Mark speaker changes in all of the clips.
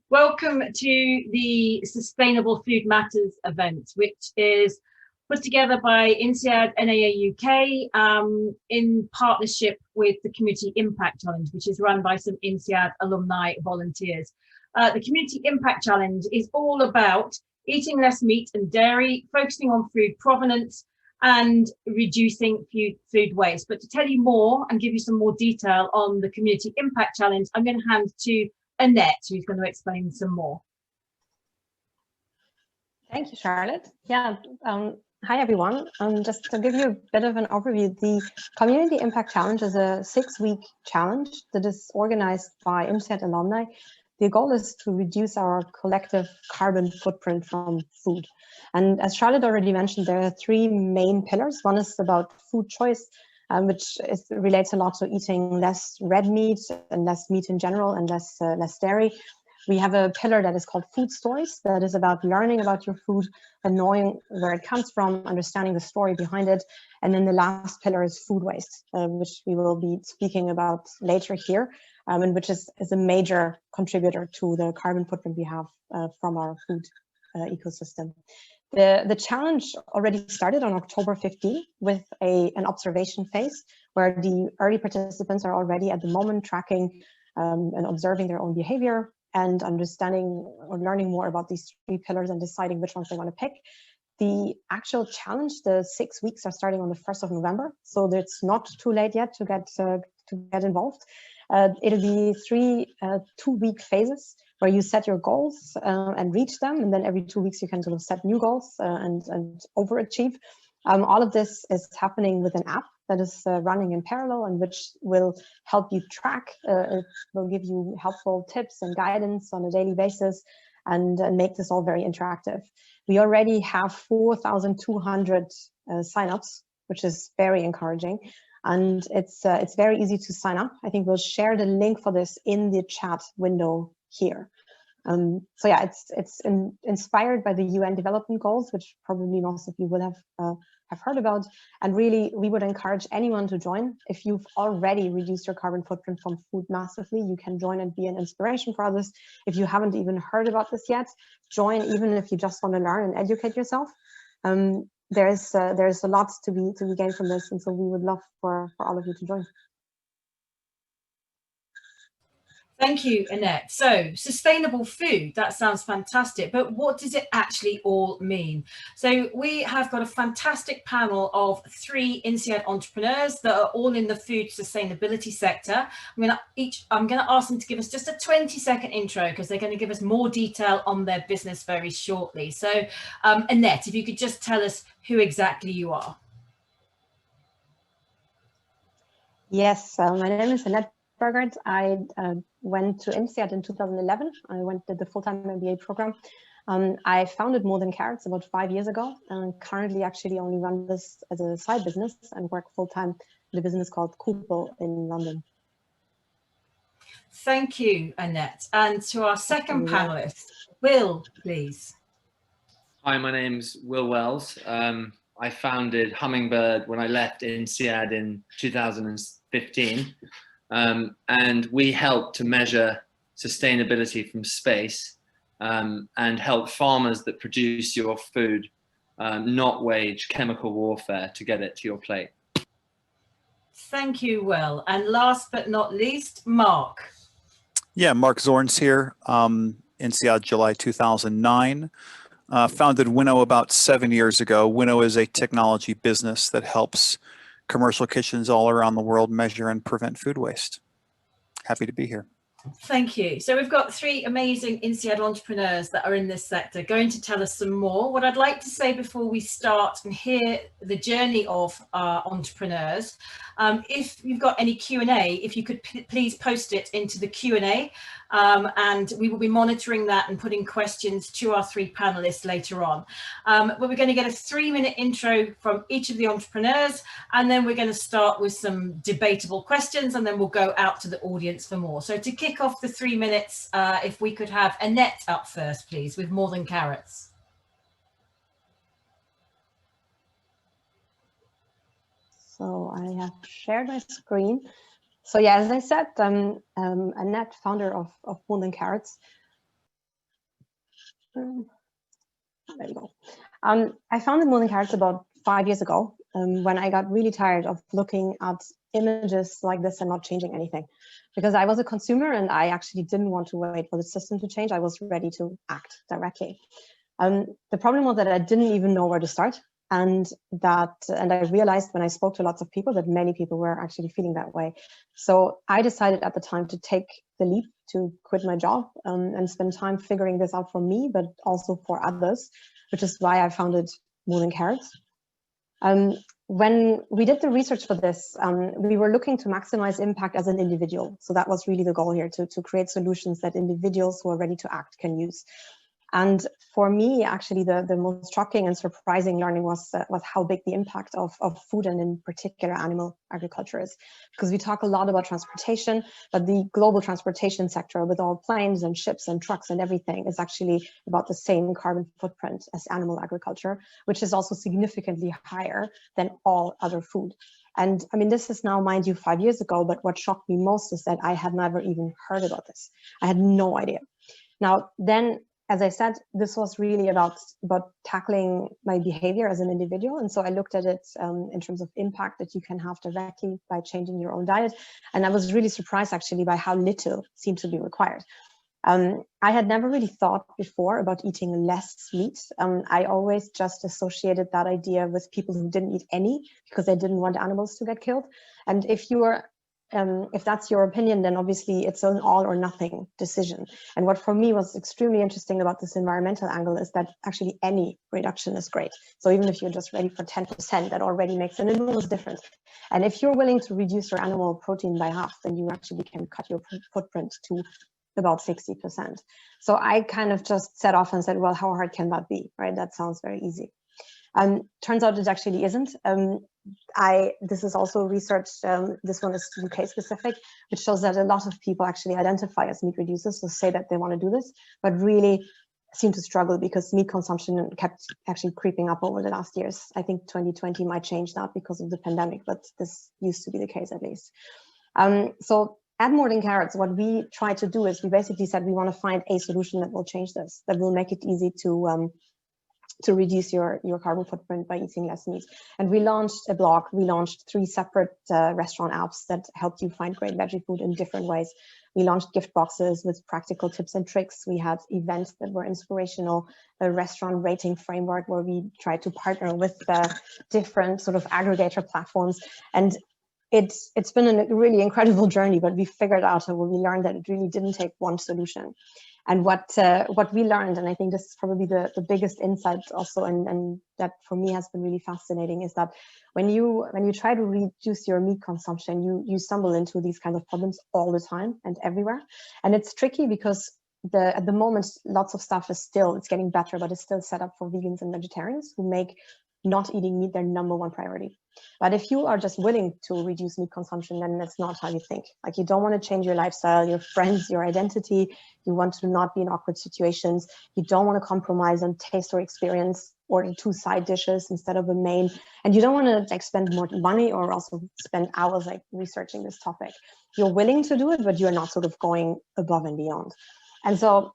Speaker 1: Welcome to the Sustainable Food Matters event, which is put together by INSEAD UK in partnership with the Community Impact Challenge, which is run by some INSEAD alumni volunteers. The Community Impact Challenge is all about eating less meat and dairy, focusing on food provenance and reducing food waste. But to tell you more and give you some more detail on the Community Impact Challenge, I'm going to hand to Annette, who's going to explain some more.
Speaker 2: Thank you, Charlotte. Yeah, hi everyone. Just to give you a bit of an overview, the Community Impact Challenge is a 6-week challenge that is organized by INSEAD alumni. The goal is to reduce our collective carbon footprint from food. And as Charlotte already mentioned, there are 3 main pillars. One is about food choice, which relates a lot to eating less red meat and less meat in general and less dairy. We have a pillar that is called food stories, that is about learning about your food and knowing where it comes from, understanding the story behind it. And then the last pillar is food waste, which we will be speaking about later here, and which is a major contributor to the carbon footprint we have from our food ecosystem. The challenge already started on October 15 with an observation phase where the early participants are already at the moment tracking and observing their own behavior and understanding or learning more about these 3 pillars and deciding which ones they want to pick. The actual challenge, the 6 weeks, are starting on the 1st of November, so it's not too late yet to get involved. It'll be 3 2-week phases where you set your goals and reach them, and then every 2 weeks you can sort of set new goals and overachieve. All of this is happening with an app that is running in parallel and which will help you track. It will give you helpful tips and guidance on a daily basis and make this all very interactive. We already have 4,200 signups, which is very encouraging. And it's very easy to sign up. I think we'll share the link for this in the chat window here. So yeah, it's inspired by the UN Development Goals, which probably most of you will have heard about. And really, we would encourage anyone to join. If you've already reduced your carbon footprint from food massively, you can join and be an inspiration for others. If you haven't even heard about this yet, join even if you just want to learn and educate yourself. There's a lot to be gained from this, and so we would love for all of you to join.
Speaker 1: Thank you, Annette. So sustainable food, that sounds fantastic, but what does it actually all mean? So we have got a fantastic panel of 3 INSEAD entrepreneurs that are all in the food sustainability sector. I'm going to ask them to give us just a 20-second intro because they're going to give us more detail on their business very shortly. So Annette, if you could just tell us who exactly you are.
Speaker 2: Yes, my name is Annette Burgard. I went to INSEAD in 2011. I did the full-time MBA program. I founded More Than Carrots about 5 years ago, and currently actually only run this as a side business and work full-time in a business called Coopel in London.
Speaker 1: Thank you, Annette. And to our second panelist, Will, please.
Speaker 3: Hi, my name's Will Wells. I founded Hummingbird when I left INSEAD in 2015. And we help to measure sustainability from space and help farmers that produce your food not wage chemical warfare to get it to your plate.
Speaker 1: Thank you, Will. And last but not least, Marc.
Speaker 4: Yeah, Marc Zornes here, INSEAD July 2009. Founded Winnow about 7 years ago. Winnow is a technology business that helps commercial kitchens all around the world measure and prevent food waste. Happy to be here.
Speaker 1: Thank you. So we've got 3 amazing INSEAD entrepreneurs that are in this sector going to tell us some more. What I'd like to say before we start and hear the journey of our entrepreneurs, if you've got any Q&A, if you could please post it into the Q&A, and we will be monitoring that and putting questions to our 3 panelists later on. But we're going to get a 3-minute intro from each of the entrepreneurs, and then we're going to start with some debatable questions, and then we'll go out to the audience for more. So to kick off the 3 minutes, if we could have Annette up first, please, with More Than Carrots.
Speaker 2: So I have shared my screen. So yeah, as I said, Annette, founder of More Than Carrots. There we go. I founded More Than Carrots about 5 years ago when I got really tired of looking at images like this and not changing anything. Because I was a consumer and I actually didn't want to wait for the system to change. I was ready to act directly. The problem was that I didn't even know where to start. And I realized when I spoke to lots of people that many people were actually feeling that way. So I decided at the time to take the leap to quit my job and spend time figuring this out for me, but also for others, which is why I founded More Than Carrots. When we did the research for this, we were looking to maximize impact as an individual. So that was really the goal here, to create solutions that individuals who are ready to act can use. And for me, actually, the most shocking and surprising learning was how big the impact of food and in particular animal agriculture is. Because we talk a lot about transportation, but the global transportation sector with all planes and ships and trucks and everything is actually about the same carbon footprint as animal agriculture, which is also significantly higher than all other food. And I mean, this is now, mind you, 5 years ago, but what shocked me most is that I had never even heard about this. I had no idea. Now, then, as I said, this was really about tackling my behavior as an individual. And so I looked at it in terms of impact that you can have directly by changing your own diet. And I was really surprised actually by how little seemed to be required. I had never really thought before about eating less meat. I always just associated that idea with people who didn't eat any because they didn't want animals to get killed. And if that's your opinion, then obviously it's an all or nothing decision. And what for me was extremely interesting about this environmental angle is that actually any reduction is great. So even if you're just ready for 10%, that already makes an enormous difference. And if you're willing to reduce your animal protein by half, then you actually can cut your footprint to about 60%. So I kind of just set off and said, well, how hard can that be, right? That sounds very easy. Turns out it actually isn't. This is also research, this one is UK specific, which shows that a lot of people actually identify as meat reducers, so say that they want to do this, but really seem to struggle because meat consumption kept actually creeping up over the last years. I think 2020 might change that because of the pandemic, but this used to be the case at least. So at More Than Carrots, what we try to do is we basically said we want to find a solution that will change this, that will make it easy to reduce your carbon footprint by eating less meat. And we launched a blog. We launched 3 separate restaurant apps that helped you find great veggie food in different ways. We launched gift boxes with practical tips and tricks. We had events that were inspirational, a restaurant rating framework where we tried to partner with different sort of aggregator platforms. And it's been a really incredible journey, but we figured out, or we learned that it really didn't take one solution. And what we learned, and I think this is probably the biggest insight also, and that for me has been really fascinating, is that when you try to reduce your meat consumption, you stumble into these kind of problems all the time and everywhere. And it's tricky because at the moment, lots of stuff it's getting better, but it's still set up for vegans and vegetarians who make not eating meat their #1 priority. But if you are just willing to reduce meat consumption, then that's not how you think. Like, you don't want to change your lifestyle, your friends, your identity. You want to not be in awkward situations. You don't want to compromise on taste or experience, order 2 side dishes instead of a main. And you don't want to spend more money or also spend hours researching this topic. You're willing to do it, but you're not sort of going above and beyond. And so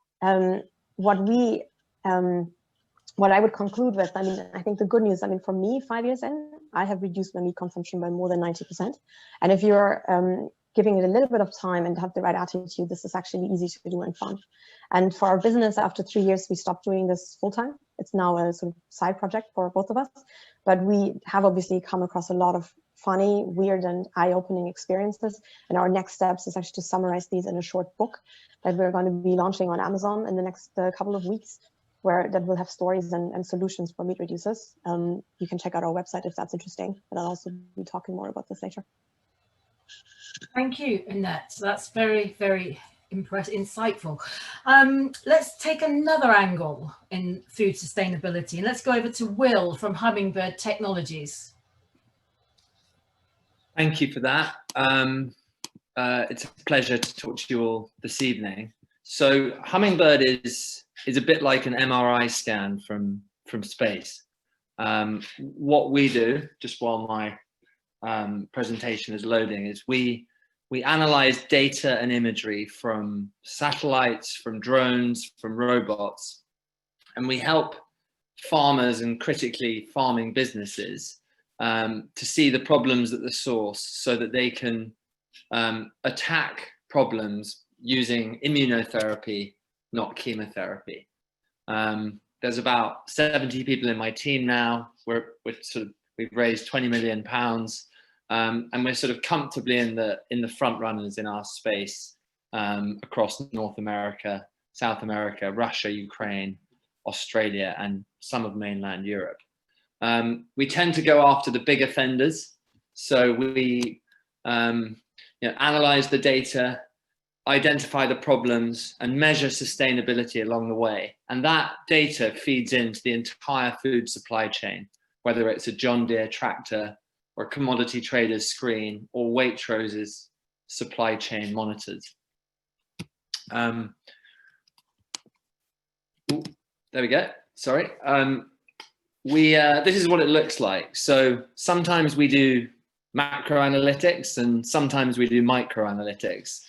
Speaker 2: what I would conclude with, I think the good news, for me, 5 years in, I have reduced my meat consumption by more than 90%. And if you're giving it a little bit of time and have the right attitude, this is actually easy to do and fun. And for our business, after 3 years, we stopped doing this full time. It's now a sort of side project for both of us. But we have obviously come across a lot of funny, weird, and eye-opening experiences. And our next steps is actually to summarize these in a short book that we're going to be launching on Amazon in the next couple of weeks, that will have stories and solutions for meat reducers. You can check out our website if that's interesting, but I'll also be talking more about this later.
Speaker 1: Thank you, Annette. So that's very, very insightful. Let's take another angle in food sustainability, and let's go over to Will from Hummingbird Technologies.
Speaker 3: Thank you for that. It's a pleasure to talk to you all this evening. So Hummingbird is a bit like an MRI scan from space. What we do, just while my presentation is loading, is we we analyze data and imagery from satellites, from drones, from robots, and we help farmers and critically farming businesses to see the problems at the source so that they can attack problems using immunotherapy, not chemotherapy. There's about 70 people in my team now. We've raised £20 million, and we're sort of comfortably in the front runners in our space across North America, South America, Russia, Ukraine, Australia, and some of mainland Europe. We tend to go after the big offenders, so we analyze the data, identify the problems, and measure sustainability along the way. And that data feeds into the entire food supply chain, whether it's a John Deere tractor or a commodity trader's screen or Waitrose's supply chain monitors. There we go. Sorry. This is what it looks like. So sometimes we do macro analytics and sometimes we do micro analytics.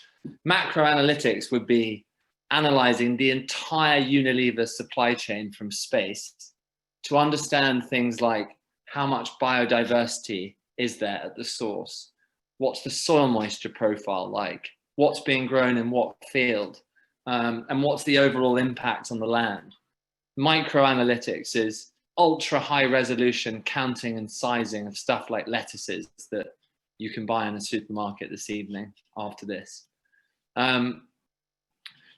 Speaker 3: Macro analytics would be analyzing the entire Unilever supply chain from space to understand things like how much biodiversity is there at the source, what's the soil moisture profile like, what's being grown in what field, and what's the overall impact on the land. Micro analytics is ultra high resolution counting and sizing of stuff like lettuces that you can buy in a supermarket this evening after this.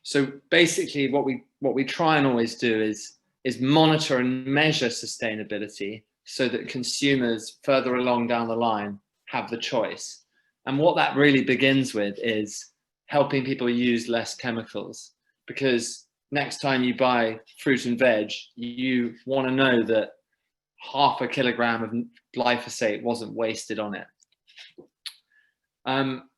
Speaker 3: So basically what we try and always do is monitor and measure sustainability so that consumers further along down the line have the choice. And what that really begins with is helping people use less chemicals, because next time you buy fruit and veg, you want to know that half a kilogram of glyphosate wasn't wasted on it.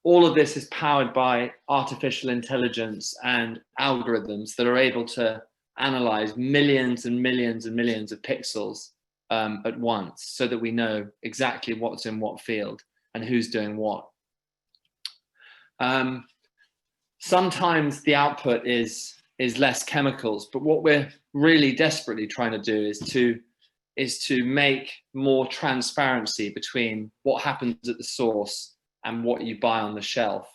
Speaker 3: All of this is powered by artificial intelligence and algorithms that are able to analyze millions and millions and millions of pixels at once, so that we know exactly what's in what field and who's doing what. Sometimes the output is less chemicals, but what we're really desperately trying to do is to make more transparency between what happens at the source and what you buy on the shelf.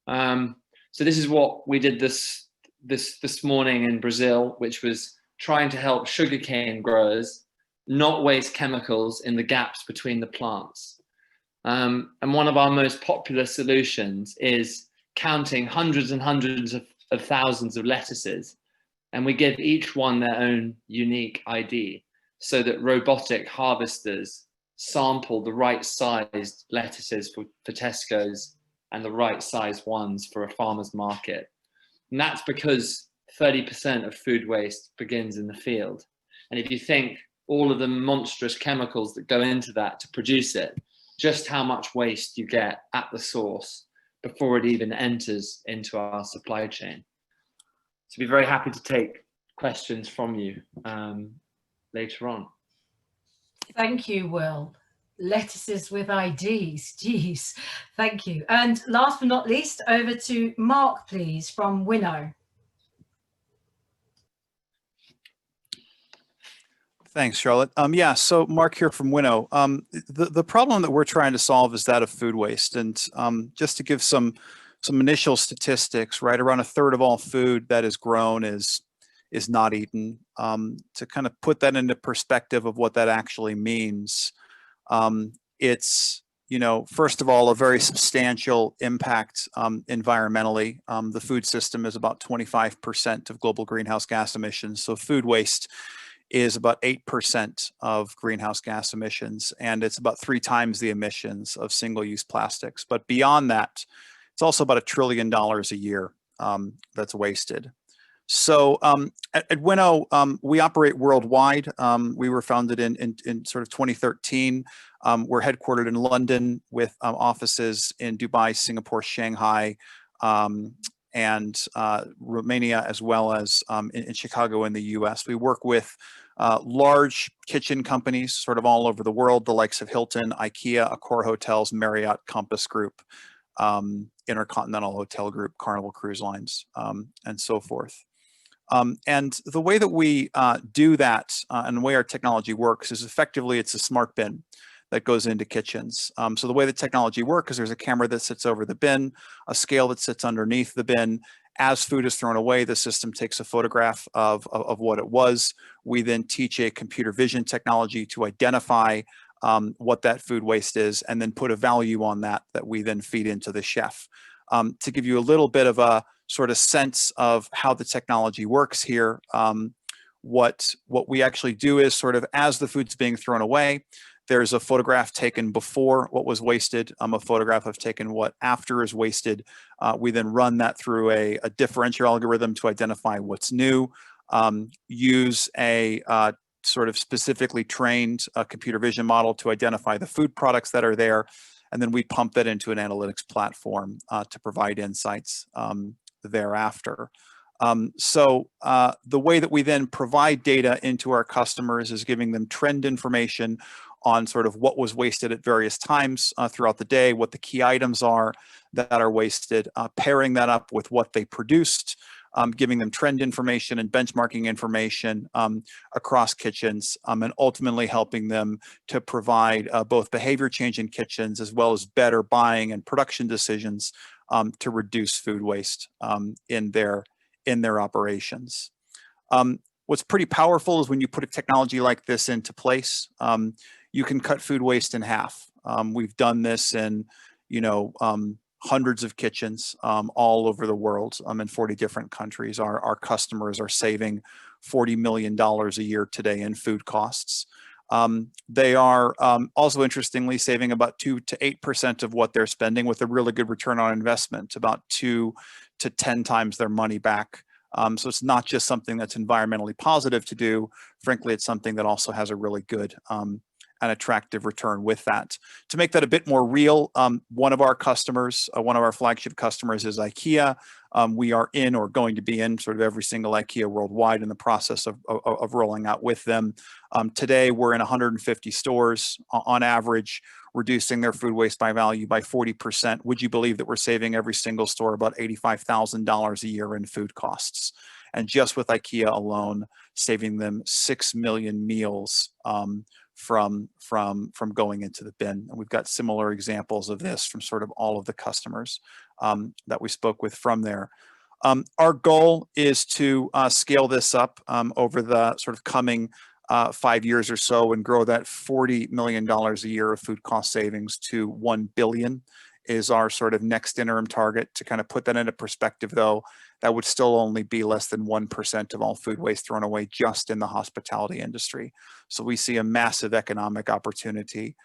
Speaker 3: So this is what we did this morning in Brazil, which was trying to help sugarcane growers not waste chemicals in the gaps between the plants. And one of our most popular solutions is counting hundreds and hundreds of thousands of lettuces, and we give each one their own unique ID, so that robotic harvesters sample the right sized lettuces for Tesco's and the right sized ones for a farmer's market. And that's because 30% of food waste begins in the field. And if you think all of the monstrous chemicals that go into that to produce it, just how much waste you get at the source before it even enters into our supply chain. So be very happy to take questions from you later on.
Speaker 1: Thank you, Will. Lettuces with IDs, geez, thank you. And last but not least, over to Marc, please, from Winnow.
Speaker 4: Thanks, Charlotte. Yeah, so Marc here from Winnow. The problem that we're trying to solve is that of food waste. And just to give some initial statistics, right, around a third of all food that is grown is not eaten. To kind of put that into perspective of what that actually means, it's, first of all, a very substantial impact environmentally. The food system is about 25% of global greenhouse gas emissions. So food waste is about 8% of greenhouse gas emissions, and it's about 3 times the emissions of single-use plastics. But beyond that, it's also about $1 trillion a year that's wasted. So at Winnow, we operate worldwide. We were founded in sort of 2013. We're headquartered in London with offices in Dubai, Singapore, Shanghai, and Romania, as well as in Chicago in the US. We work with large kitchen companies sort of all over the world, the likes of Hilton, IKEA, Accor Hotels, Marriott, Compass Group. Intercontinental Hotel Group, Carnival Cruise Lines, and so forth. And the way that we do that and the way our technology works is effectively it's a smart bin that goes into kitchens. So the way the technology works is there's a camera that sits over the bin, a scale that sits underneath the bin. As food is thrown away, the system takes a photograph of what it was. We then teach a computer vision technology to identify what that food waste is, and then put a value on that we then feed into the chef. To give you a little bit of a sort of sense of how the technology works here, what we actually do is sort of as the food's being thrown away, there's a photograph taken before what was wasted, a photograph of taken what after is wasted. We then run that through a differential algorithm to identify what's new, use a sort of specifically trained computer vision model to identify the food products that are there, and then we pump that into an analytics platform to provide insights thereafter. So the way that we then provide data into our customers is giving them trend information on sort of what was wasted at various times throughout the day, what the key items are that are wasted, pairing that up with what they produced, giving them trend information and benchmarking information across kitchens, and ultimately helping them to provide both behavior change in kitchens as well as better buying and production decisions to reduce food waste in their operations. What's pretty powerful is when you put a technology like this into place, you can cut food waste in half. We've done this in, hundreds of kitchens all over the world in 40 different countries. Our customers are saving $40 million a year today in food costs. They are also interestingly saving about 2 to 8% of what they're spending with a really good return on investment, about 2 to 10 times their money back. So it's not just something that's environmentally positive to do. Frankly, it's something that also has a really good and attractive return with that. To make that a bit more real, one of our customers, one of our flagship customers is IKEA. We are in or going to be in sort of every single IKEA worldwide in the process of rolling out with them. Today, we're in 150 stores on average, reducing their food waste by value by 40%. Would you believe that we're saving every single store about $85,000 a year in food costs? And just with IKEA alone, saving them 6 million meals from going into the bin. And we've got similar examples of this from sort of all of the customers that we spoke with from there. Our goal is to scale this up over the sort of coming 5 years or so and grow that $40 million a year of food cost savings to $1 billion is our sort of next interim target. To kind of put that into perspective though, that would still only be less than 1% of all food waste thrown away just in the hospitality industry. So we see a massive economic opportunity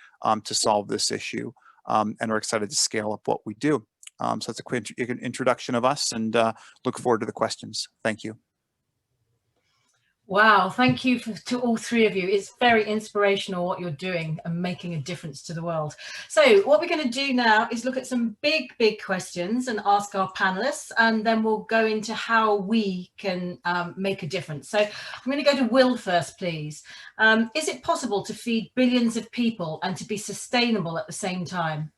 Speaker 4: to solve this issue, and we're excited to scale up what we do. So that's a quick introduction of us, and look forward to the questions. Thank you.
Speaker 1: Wow, thank you to all three of you. It's very inspirational what you're doing and making a difference to the world. So what we're going to do now is look at some big questions and ask our panelists, and then we'll go into how we can make a difference. So I'm going to go to Will first, please. Is it possible to feed billions of people and to be sustainable at the same time?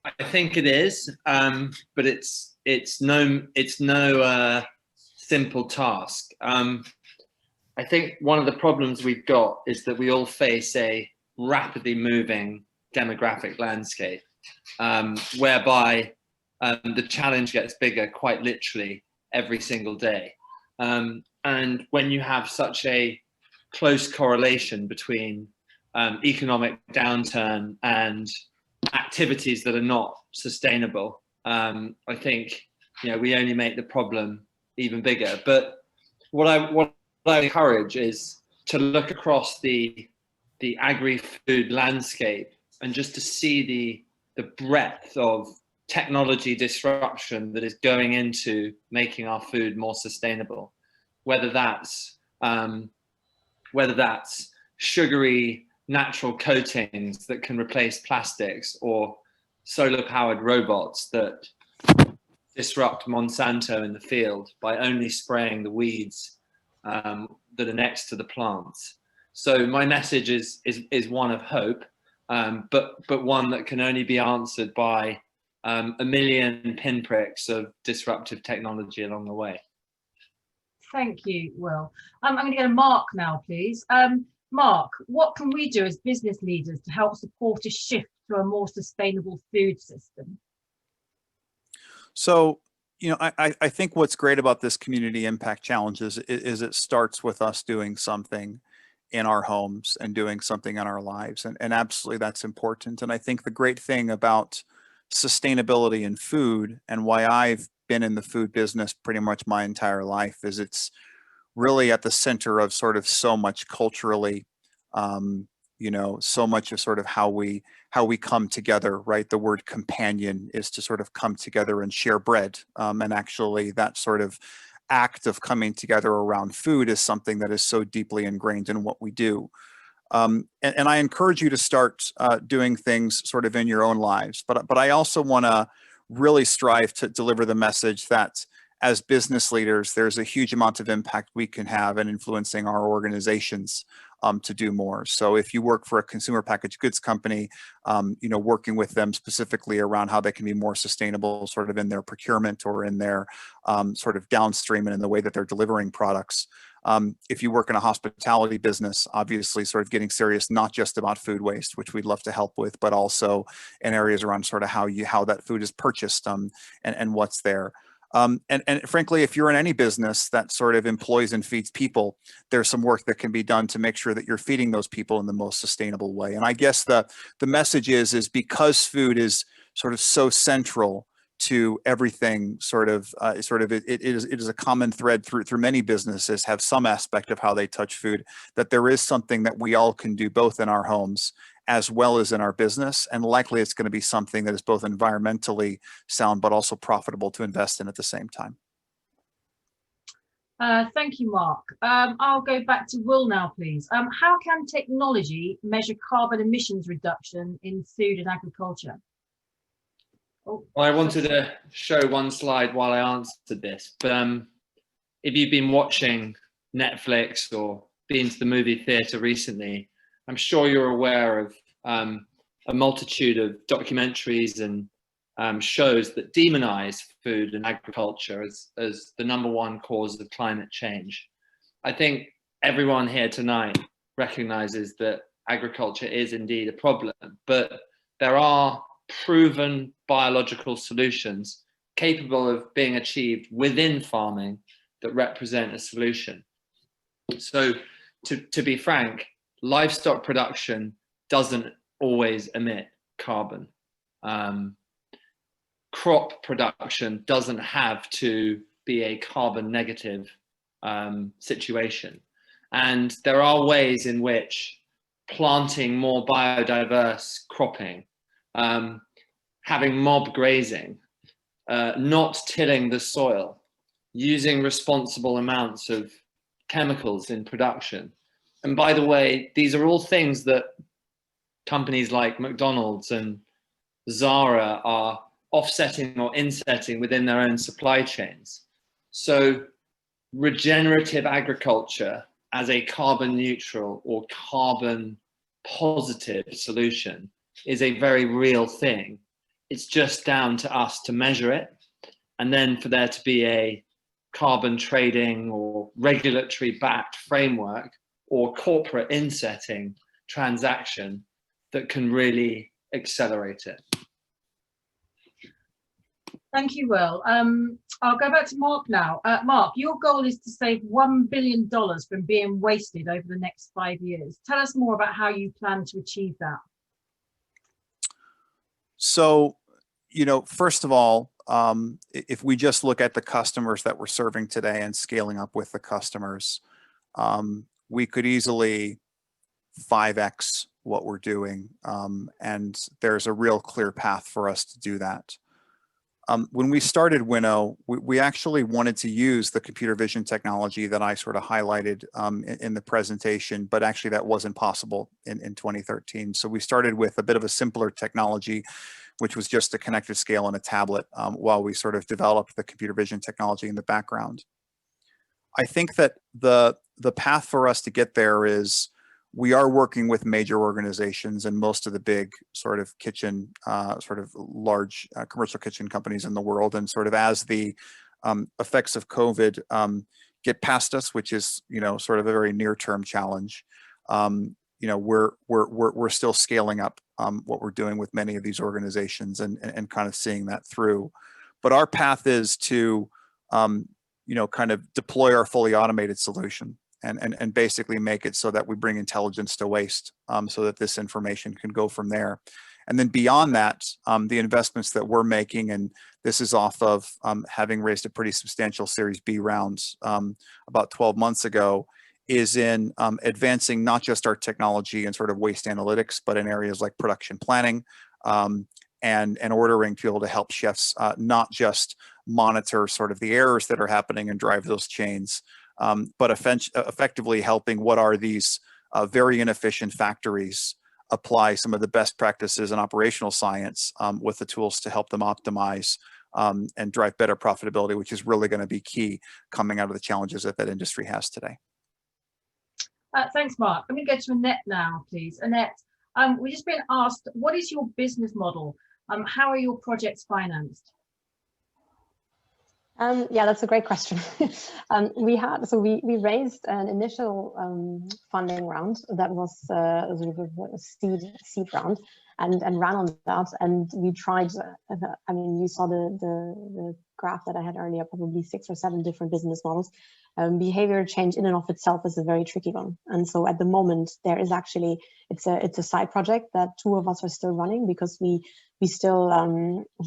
Speaker 3: I think it is, but it's no simple task. I think one of the problems we've got is that we all face a rapidly moving demographic landscape, whereby the challenge gets bigger quite literally every single day. And when you have such a close correlation between economic downturn and activities that are not sustainable, I think we only make the problem even bigger. But what I encourage is to look across the agri-food landscape and just to see the breadth of technology disruption that is going into making our food more sustainable, whether that's sugary natural coatings that can replace plastics, or solar powered robots that disrupt Monsanto in the field by only spraying the weeds that are next to the plants. So my message is one of hope. but one that can only be answered by a million pinpricks of disruptive technology along the way.
Speaker 1: Thank you, Will. I'm going to go to Marc now, please. Marc, what can we do as business leaders to help support a shift to a more sustainable food system?
Speaker 4: So, I think what's great about this community impact challenge is it starts with us doing something in our homes and doing something in our lives. And absolutely that's important. And I think the great thing about sustainability in food, and why I've been in the food business pretty much my entire life, is it's really at the center of sort of so much culturally, so much of sort of how we come together, right? The word companion is to sort of come together and share bread. And actually that sort of act of coming together around food is something that is so deeply ingrained in what we do. And I encourage you to start doing things sort of in your own lives. But I also want to really strive to deliver the message that as business leaders, there's a huge amount of impact we can have in influencing our organizations to do more. So if you work for a consumer packaged goods company, working with them specifically around how they can be more sustainable sort of in their procurement or in their sort of downstream and in the way that they're delivering products. If you work in a hospitality business, obviously sort of getting serious, not just about food waste, which we'd love to help with, but also in areas around sort of how that food is purchased and what's there. And frankly, if you're in any business that sort of employs and feeds people, there's some work that can be done to make sure that you're feeding those people in the most sustainable way. And I guess the message is because food is sort of so central to everything, it is a common thread through many businesses have some aspect of how they touch food, that there is something that we all can do both in our homes as well as in our business. And likely it's going to be something that is both environmentally sound, but also profitable to invest in at the same time.
Speaker 1: Thank you, Marc. I'll go back to Will now, please. How can technology measure carbon emissions reduction in food and agriculture?
Speaker 3: Well, I wanted to show one slide while I answered this, but if you've been watching Netflix or been to the movie theatre recently, I'm sure you're aware of a multitude of documentaries and shows that demonize food and agriculture as the #1 cause of climate change. I think everyone here tonight recognizes that agriculture is indeed a problem, but there are proven biological solutions capable of being achieved within farming that represent a solution. So to be frank, livestock production doesn't always emit carbon. Crop production doesn't have to be a carbon negative situation. And there are ways in which planting more biodiverse cropping, having mob grazing, not tilling the soil, using responsible amounts of chemicals in production. And by the way, these are all things that companies like McDonald's and Zara are offsetting or insetting within their own supply chains. So regenerative agriculture as a carbon neutral or carbon positive solution is a very real thing. It's just down to us to measure it, and then for there to be a carbon trading or regulatory backed framework or corporate insetting transaction that can really accelerate it.
Speaker 1: Thank you, Will. I'll go back to Marc now. Marc, your goal is to save $1 billion from being wasted over the next 5 years. Tell us more about how you plan to achieve that.
Speaker 4: So, first of all, if we just look at the customers that we're serving today and scaling up with the customers, we could easily 5x what we're doing. And there's a real clear path for us to do that. When we started Winnow, we actually wanted to use the computer vision technology that I sort of highlighted in the presentation, but actually that wasn't possible in 2013. So we started with a bit of a simpler technology, which was just a connected scale on a tablet while we sort of developed the computer vision technology in the background. I think that the path for us to get there is We are working with major organizations and most of the big sort of kitchen, sort of large commercial kitchen companies in the world. And sort of as the effects of COVID get past us, which is, sort of a very near-term challenge, we're still scaling up what we're doing with many of these organizations and kind of seeing that through. But our path is to, kind of deploy our fully automated solution and basically make it so that we bring intelligence to waste, so that this information can go from there. And then beyond that, the investments that we're making, and this is off of having raised a pretty substantial Series B rounds about 12 months ago, is in advancing not just our technology and sort of waste analytics, but in areas like production planning and ordering to be able to help chefs not just monitor sort of the errors that are happening and drive those chains, but effectively helping what are these very inefficient factories apply some of the best practices in operational science with the tools to help them optimize and drive better profitability, which is really going to be key coming out of the challenges that industry has today.
Speaker 1: Thanks, Mark. Let me go to Annette now, please. Annette, we've just been asked, what is your business model? How are your projects financed?
Speaker 2: Yeah, that's a great question. We raised an initial funding round that was sort of a seed round, and ran on that. And we tried. I mean, you saw the graph that I had earlier, probably 6 or 7 different business models. Behavior change in and of itself is a very tricky one. And so at the moment, there is actually it's a side project that 2 of us are still running, because we still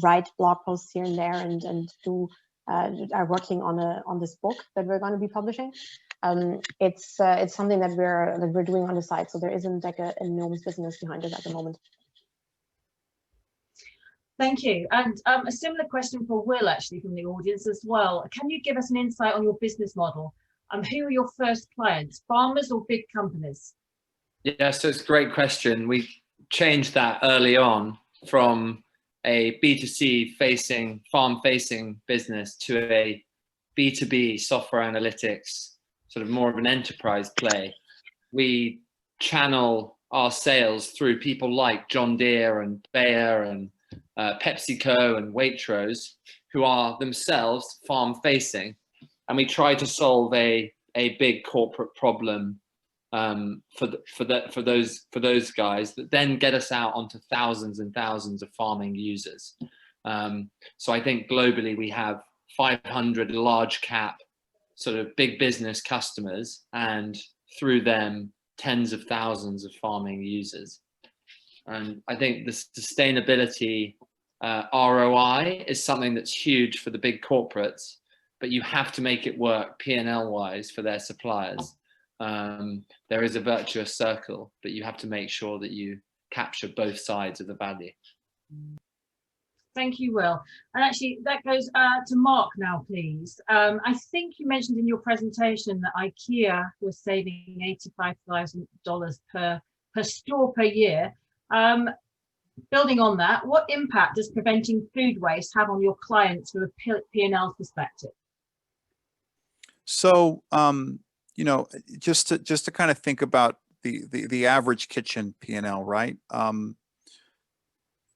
Speaker 2: write blog posts here and there and do. Are working on this book that we're going to be publishing. It's something that we're doing on the side, so there isn't like an enormous business behind it at the moment.
Speaker 1: Thank you. And a similar question for Will, actually, from the audience as well. Can you give us an insight on your business model? Who are your first clients, farmers or big companies?
Speaker 3: Yeah, so it's a great question. We changed that early on from a B2C farm facing business to a B2B software analytics, sort of more of an enterprise play. We channel our sales through people like John Deere and Bayer and PepsiCo and Waitrose, who are themselves farm facing. And we try to solve a big corporate problem for those guys that then get us out onto thousands and thousands of farming users. So I think globally we have 500 large cap sort of big business customers, and through them tens of thousands of farming users. And I think the sustainability ROI is something that's huge for the big corporates, but you have to make it work P&L wise for their suppliers. There is a virtuous circle, but you have to make sure that you capture both sides of the value.
Speaker 1: Thank you, Will. And actually, that goes to Mark now, please. I think you mentioned in your presentation that IKEA was saving $85,000 per store per year. Building on that, what impact does preventing food waste have on your clients from a P&L perspective?
Speaker 4: So, just to kind of think about the average kitchen P&L, right?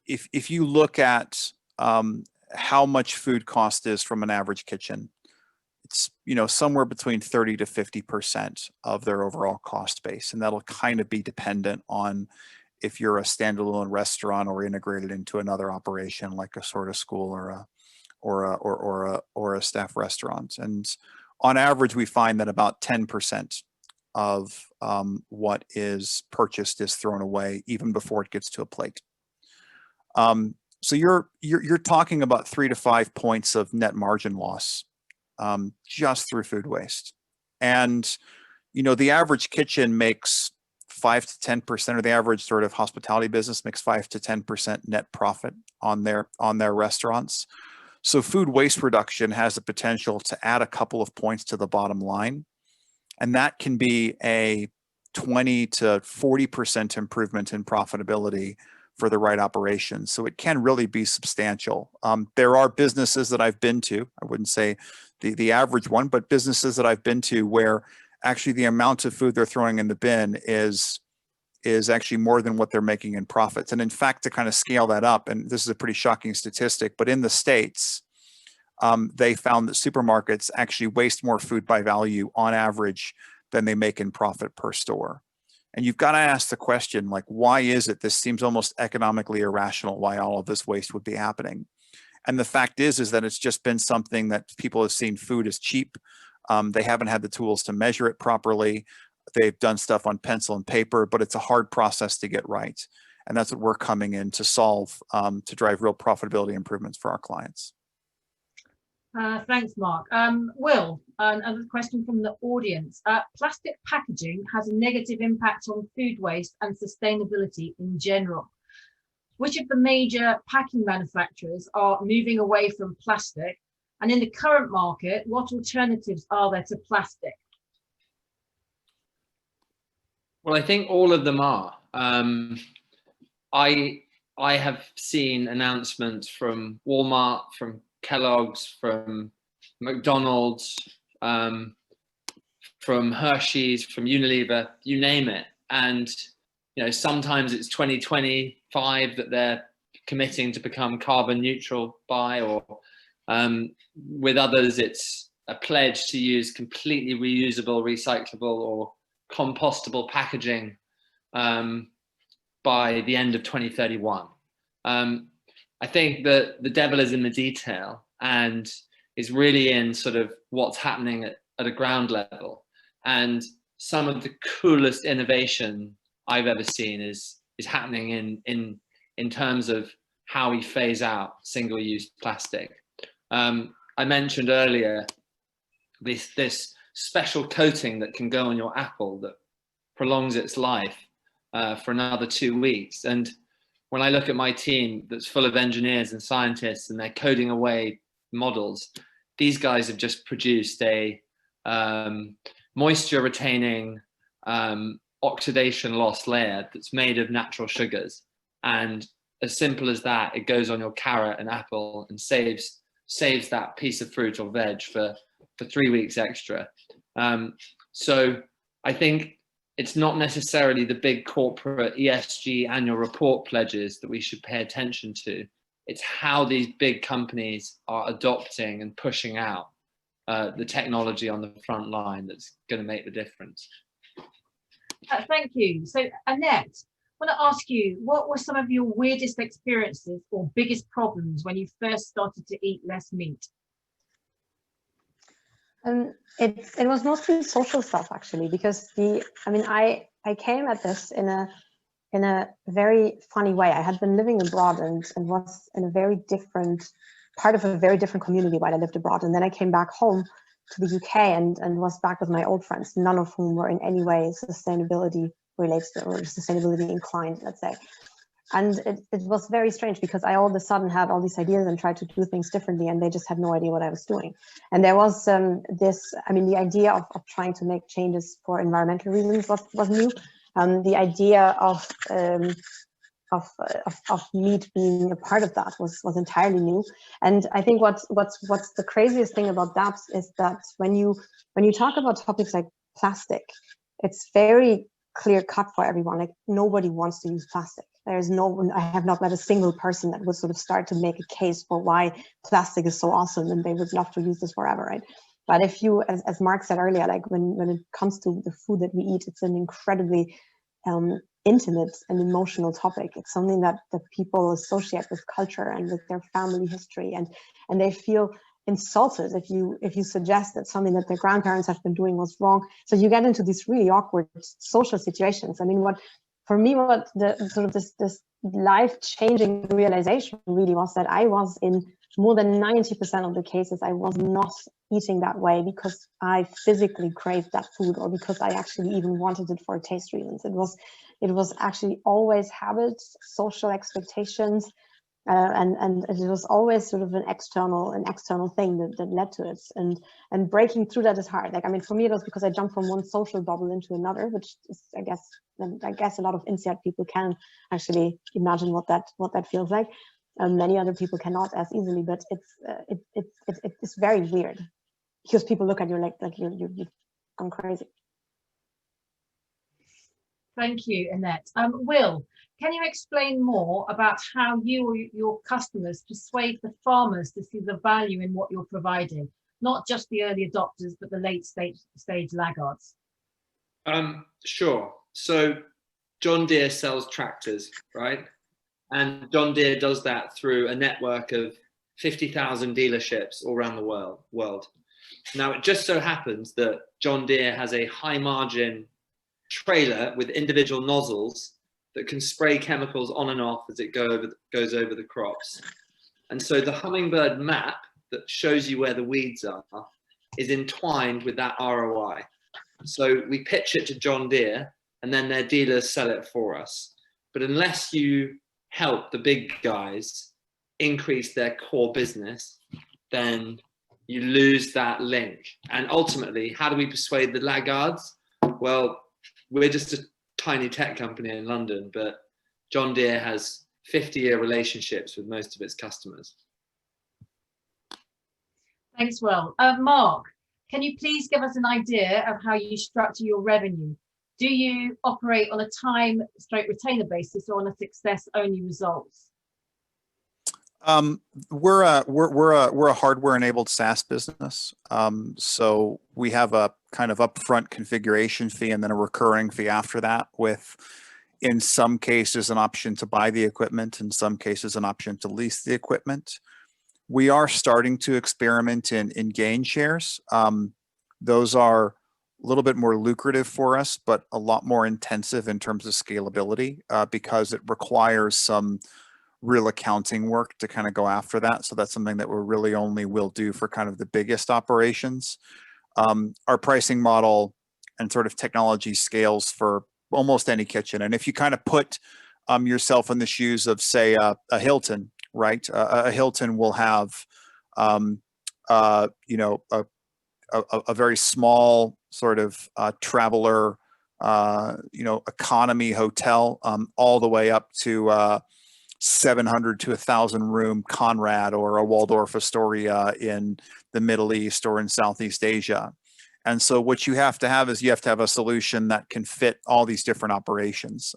Speaker 4: If you look at how much food cost is from an average kitchen, it's somewhere between 30 to 50% of their overall cost base, and that'll kind of be dependent on if you're a standalone restaurant or integrated into another operation like a sort of school or a staff restaurant. And on average, we find that about 10% of what is purchased is thrown away even before it gets to a plate. So you're talking about 3 to 5 points of net margin loss just through food waste. And the average kitchen makes 5 to 10%, or the average sort of hospitality business makes 5 to 10% net profit on their restaurants. So food waste reduction has the potential to add a couple of points to the bottom line, and that can be a 20 to 40% improvement in profitability for the right operations. So it can really be substantial. There are businesses that I've been to, I wouldn't say the average one, but businesses that I've been to where actually the amount of food they're throwing in the bin is actually more than what they're making in profits. And in fact, to kind of scale that up, and this is a pretty shocking statistic, but in the States, they found that supermarkets actually waste more food by value on average than they make in profit per store. And you've got to ask the question, like, why is it? This seems almost economically irrational why all of this waste would be happening. And the fact is that it's just been something that people have seen food as cheap. They haven't had the tools to measure it properly. They've done stuff on pencil and paper, but it's a hard process to get right. And that's what we're coming in to solve, to drive real profitability improvements for our clients.
Speaker 1: Thanks, Mark. Will, another question from the audience. Plastic packaging has a negative impact on food waste and sustainability in general. Which of the major packing manufacturers are moving away from plastic? And in the current market, what alternatives are there to plastic?
Speaker 3: Well, I think all of them are. I have seen announcements from Walmart, from Kellogg's, from McDonald's, from Hershey's, from Unilever, you name it. And you know, sometimes it's 2025 that they're committing to become carbon neutral by, or with others, it's a pledge to use completely reusable, recyclable, or compostable packaging by the end of 2031. I think that the devil is in the detail and is really in sort of what's happening at a ground level. And some of the coolest innovation I've ever seen is happening in terms of how we phase out single-use plastic. I mentioned earlier this special coating that can go on your apple that prolongs its life for another 2 weeks. And when I look at my team that's full of engineers and scientists and they're coding away models, these guys have just produced a moisture retaining oxidation loss layer that's made of natural sugars. And as simple as that, it goes on your carrot and apple and saves that piece of fruit or veg for 3 weeks extra. So I think it's not necessarily the big corporate ESG annual report pledges that we should pay attention to. It's how these big companies are adopting and pushing out the technology on the front line that's going to make the difference.
Speaker 1: Thank you. So Annette, I want to ask you, what were some of your weirdest experiences or biggest problems when you first started to eat less meat?
Speaker 2: It was mostly social stuff, actually, because I came at this in a very funny way. I had been living abroad and was in a very different part of a very different community while I lived abroad. And then I came back home to the UK and was back with my old friends, none of whom were in any way sustainability related or sustainability inclined, let's say. And it was very strange because I all of a sudden had all these ideas and tried to do things differently, and they just had no idea what I was doing. And there was the idea of trying to make changes for environmental reasons was new. The idea of meat being a part of that was entirely new. And I think what's the craziest thing about that is that when you talk about topics like plastic, it's very clear cut for everyone. Like, nobody wants to use plastic. I have not met a single person that would sort of start to make a case for why plastic is so awesome and they would love to use this forever, right? But if you, as Mark said earlier, like when it comes to the food that we eat, it's an incredibly intimate and emotional topic. It's something that people associate with culture and with their family history, and they feel insulted if you suggest that something that their grandparents have been doing was wrong. So you get into these really awkward social situations. I mean, what the sort of this life-changing realization really was that I was in more than 90% of the cases, I was not eating that way because I physically craved that food or because I actually even wanted it for taste reasons. It was actually always habits, social expectations, and it was always sort of an external thing that led to it. And breaking through that is hard. Like, I mean, for me, it was because I jumped from one social bubble into another, which is, I guess a lot of INSEAD people can actually imagine what that feels like. Many other people cannot as easily, but it's very weird because people look at you like you've gone crazy.
Speaker 1: Thank you, Annette. Will, can you explain more about how you or your customers persuade the farmers to see the value in what you're providing? Not just the early adopters, but the late stage laggards.
Speaker 3: Sure. So John Deere sells tractors, right? And John Deere does that through a network of 50,000 dealerships all around the world. Now, it just so happens that John Deere has a high margin trailer with individual nozzles that can spray chemicals on and off as it goes over the crops. And so the Hummingbird map that shows you where the weeds are is entwined with that ROI. So we pitch it to John Deere and then their dealers sell it for us. But unless you help the big guys increase their core business, then you lose that link. And ultimately, how do we persuade the laggards? Well, we're just a tiny tech company in London, but John Deere has 50-year relationships with most of its customers.
Speaker 1: Thanks, Will. Marc, can you please give us an idea of how you structure your revenue? Do you operate on a time/retainer basis or on a success-only results?
Speaker 4: We're a hardware-enabled SaaS business. So we have a kind of upfront configuration fee and then a recurring fee after that, with, in some cases, an option to buy the equipment, in some cases, an option to lease the equipment. We are starting to experiment in gain shares. Those are a little bit more lucrative for us, but a lot more intensive in terms of scalability because it requires some real accounting work to kind of go after that. So that's something that we really only will do for kind of the biggest operations. Our pricing model and sort of technology scales for almost any kitchen. And if you kind of put yourself in the shoes of, say, a Hilton, right? A Hilton will have, you know, a very small sort of traveler, you know, economy hotel, all the way up to 700 to 1,000 room Conrad or a Waldorf Astoria in the Middle East or in Southeast Asia. And so what you have to have is you have to have a solution that can fit all these different operations.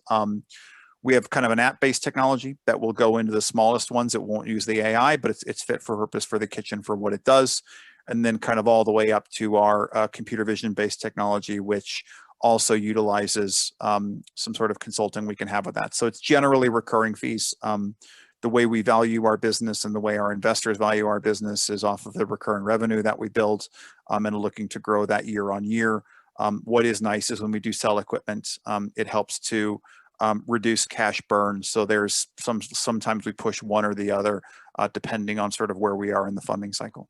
Speaker 4: We have kind of an app-based technology that will go into the smallest ones. It won't use the AI, but it's fit for purpose for the kitchen for what it does. And then kind of all the way up to our computer vision-based technology, which also utilizes some sort of consulting we can have with that. So it's generally recurring fees. The way we value our business and the way our investors value our business is off of the recurring revenue that we build and looking to grow that year on year. What is nice is when we do sell equipment, it helps to reduce cash burn. So there's sometimes we push one or the other depending on sort of where we are in the funding cycle.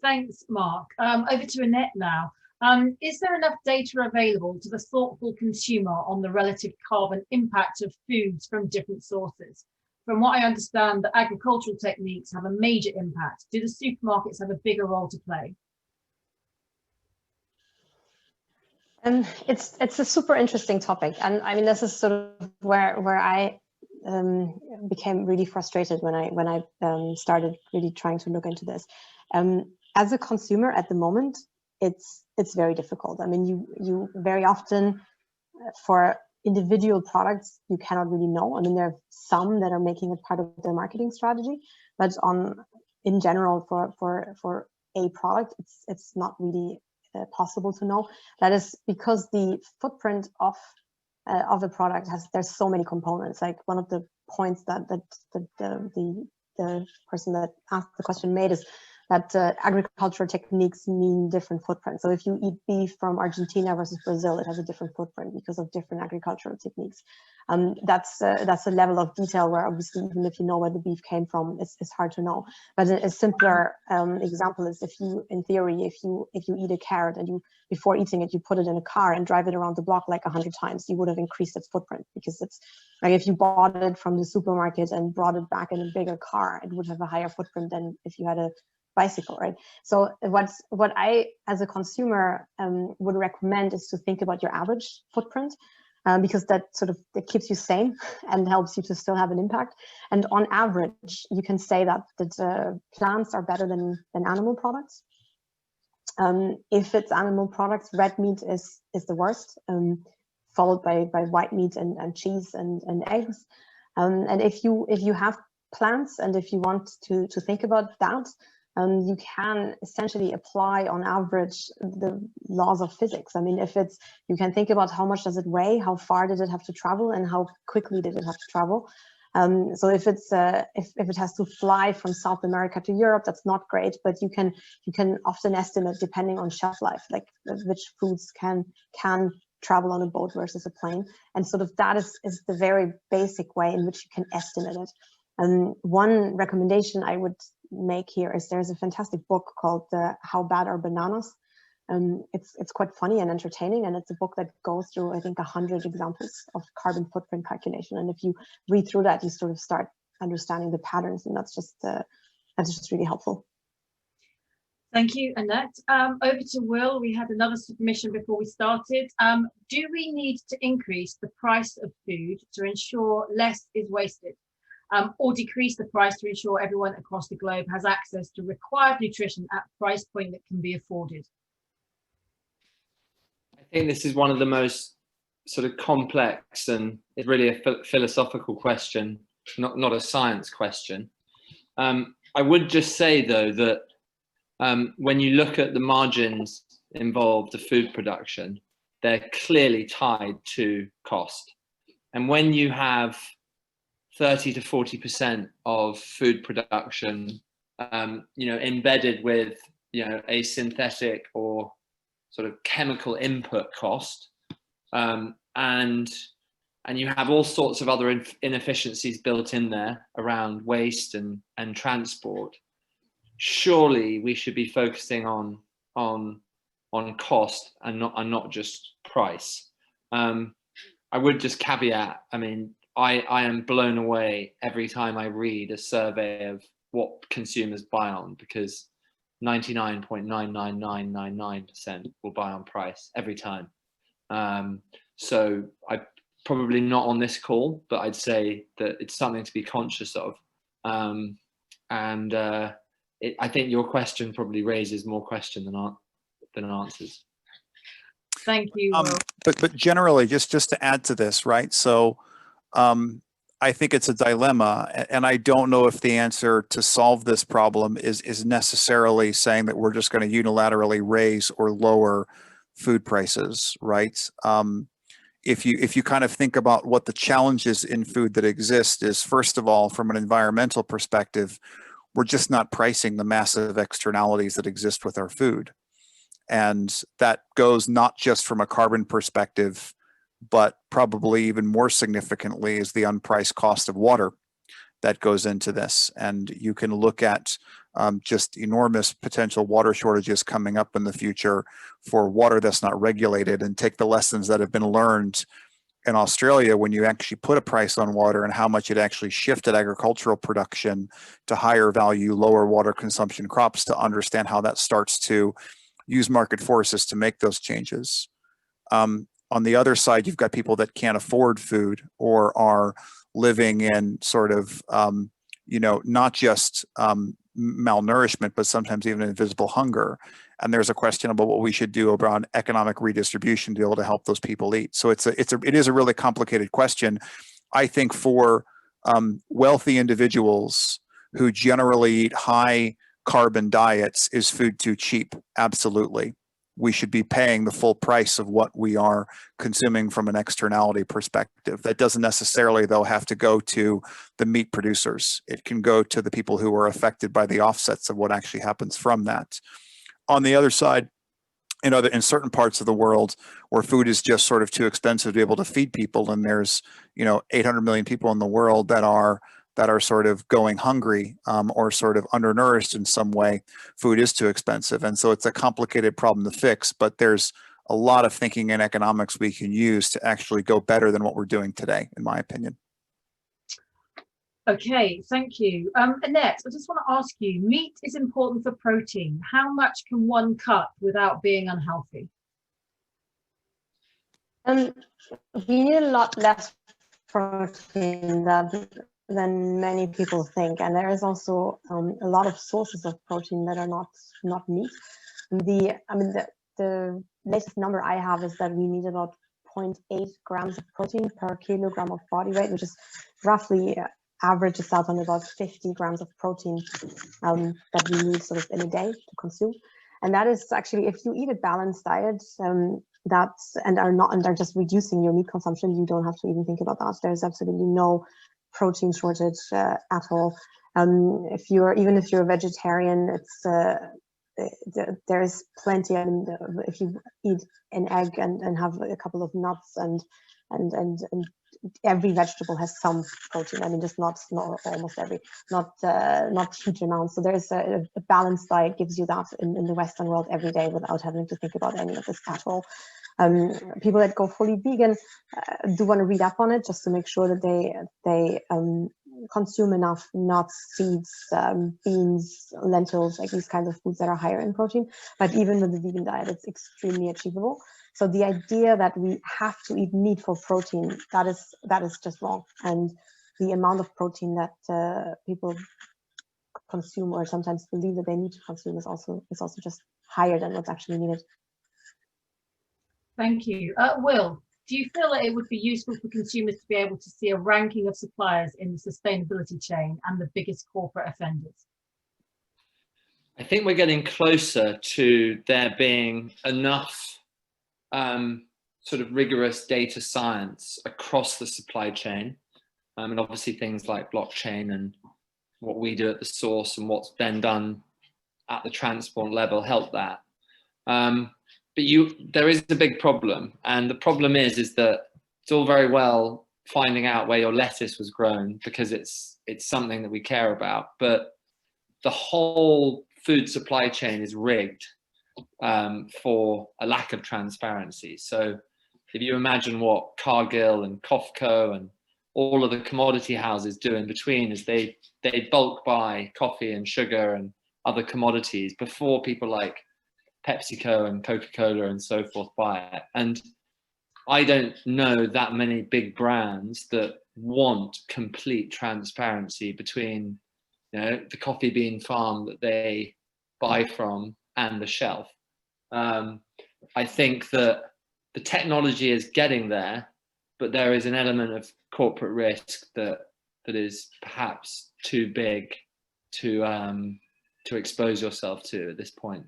Speaker 1: Thanks, Marc. Over to Annette now. Is there enough data available to the thoughtful consumer on the relative carbon impact of foods from different sources? From what I understand, the agricultural techniques have a major impact. Do the supermarkets have a bigger role to play?
Speaker 2: It's a super interesting topic, and I mean this is sort of where I became really frustrated when I started really trying to look into this. As a consumer at the moment, it's very difficult. I mean, you very often for individual products you cannot really know. I mean, there are some that are making it part of their marketing strategy, but in general for a product, it's not really possible to know. That is because the footprint of a product there's so many components. Like one of the points that the person that asked the question made is that agricultural techniques mean different footprints. So if you eat beef from Argentina versus Brazil, it has a different footprint because of different agricultural techniques. That's a level of detail where obviously even if you know where the beef came from, it's hard to know. But a simpler example is if you, in theory, if you eat a carrot and you before eating it, you put it in a car and drive it around the block like 100 times, you would have increased its footprint, because it's like if you bought it from the supermarket and brought it back in a bigger car, it would have a higher footprint than if you had a bicycle, right? So what I, as a consumer, would recommend is to think about your average footprint, because that it keeps you sane and helps you to still have an impact. And on average, you can say that plants are better than animal products. If it's animal products, red meat is the worst. followed by white meat and cheese and eggs. And if you have plants, and if you want to think about that, you can essentially apply on average the laws of physics. I mean, you can think about how much does it weigh, how far did it have to travel, and how quickly did it have to travel. So if it has to fly from South America to Europe, that's not great, but you can often estimate, depending on shelf life, like which foods can travel on a boat versus a plane. And sort of that is the very basic way in which you can estimate it. And one recommendation I would make here is there's a fantastic book called How Bad Are Bananas? It's quite funny and entertaining, and it's a book that goes through, I think, 100 examples of carbon footprint calculation. And if you read through that, you sort of start understanding the patterns, and that's just really helpful.
Speaker 1: Thank you, Annette. Over to Will. We had another submission before we started. Do we need to increase the price of food to ensure less is wasted, or decrease the price to ensure everyone across the globe has access to required nutrition at a price point that can be afforded?
Speaker 3: I think this is one of the most sort of complex, and it's really a philosophical question, not a science question. I would just say, though, that when you look at the margins involved of food production, they're clearly tied to cost. And when you have 30 to 40% of food production, embedded with, a synthetic or sort of chemical input cost, and you have all sorts of other inefficiencies built in there around waste and transport, surely we should be focusing on cost and not just price. I would just caveat, I mean, I am blown away every time I read a survey of what consumers buy on, because 99.99999% will buy on price every time. So I probably not on this call, but I'd say that it's something to be conscious of. I think your question probably raises more question than answers.
Speaker 1: Thank you, Will.
Speaker 4: But generally, just to add to this, right? So I think it's a dilemma, and I don't know if the answer to solve this problem is necessarily saying that we're just going to unilaterally raise or lower food prices, right? If you kind of think about what the challenges in food that exist is, first of all, from an environmental perspective, we're just not pricing the massive externalities that exist with our food. And that goes not just from a carbon perspective, but probably even more significantly is the unpriced cost of water that goes into this. And you can look at just enormous potential water shortages coming up in the future for water that's not regulated, and take the lessons that have been learned in Australia when you actually put a price on water and how much it actually shifted agricultural production to higher value, lower water consumption crops, to understand how that starts to use market forces to make those changes. On the other side, you've got people that can't afford food or are living in sort of, not just malnourishment, but sometimes even invisible hunger. And there's a question about what we should do around economic redistribution to be able to help those people eat. So it is a really complicated question. I think for wealthy individuals who generally eat high carbon diets, is food too cheap? Absolutely. We should be paying the full price of what we are consuming from an externality perspective. That doesn't necessarily, though, have to go to the meat producers. It can go to the people who are affected by the offsets of what actually happens from that. On the other side, in certain parts of the world where food is just sort of too expensive to be able to feed people, and there's 800 million people in the world that are sort of going hungry or sort of undernourished in some way, food is too expensive. And so it's a complicated problem to fix, but there's a lot of thinking in economics we can use to actually go better than what we're doing today, in my opinion.
Speaker 1: Okay, thank you. Annette, I just want to ask you, meat is important for protein. How much can one cut without being unhealthy?
Speaker 2: We need a lot less protein than many people think, and there is also a lot of sources of protein that are not meat. The latest number I have is that we need about 0.8 grams of protein per kilogram of body weight, which is roughly averages out on about 50 grams of protein that we need sort of in a day to consume. And that is actually, if you eat a balanced diet, are just reducing your meat consumption, you don't have to even think about that. There's absolutely no protein shortage at all. Even if you're a vegetarian, there's plenty. I mean, if you eat an egg and have a couple of nuts and every vegetable has some protein. I mean, just not almost every, not huge amounts. So there's a balanced diet gives you that in the Western world every day without having to think about any of this at all. People that go fully vegan do want to read up on it just to make sure that they consume enough nuts, seeds, beans, lentils, like these kinds of foods that are higher in protein. But even with the vegan diet, it's extremely achievable. So the idea that we have to eat meat for protein, that is just wrong. And the amount of protein that people consume or sometimes believe that they need to consume is also just higher than what's actually needed.
Speaker 1: Thank you. Will, do you feel that it would be useful for consumers to be able to see a ranking of suppliers in the sustainability chain and the biggest corporate offenders?
Speaker 3: I think we're getting closer to there being enough sort of rigorous data science across the supply chain. And obviously things like blockchain and what we do at the source and what's then done at the transport level help that. But there is a big problem, and the problem is that it's all very well finding out where your lettuce was grown because it's something that we care about, but the whole food supply chain is rigged for a lack of transparency. So if you imagine what Cargill and Cofco and all of the commodity houses do in between is they bulk buy coffee and sugar and other commodities before people like PepsiCo and Coca-Cola and so forth buy it. And I don't know that many big brands that want complete transparency between, the coffee bean farm that they buy from and the shelf. I think that the technology is getting there, but there is an element of corporate risk that is perhaps too big to expose yourself to at this point.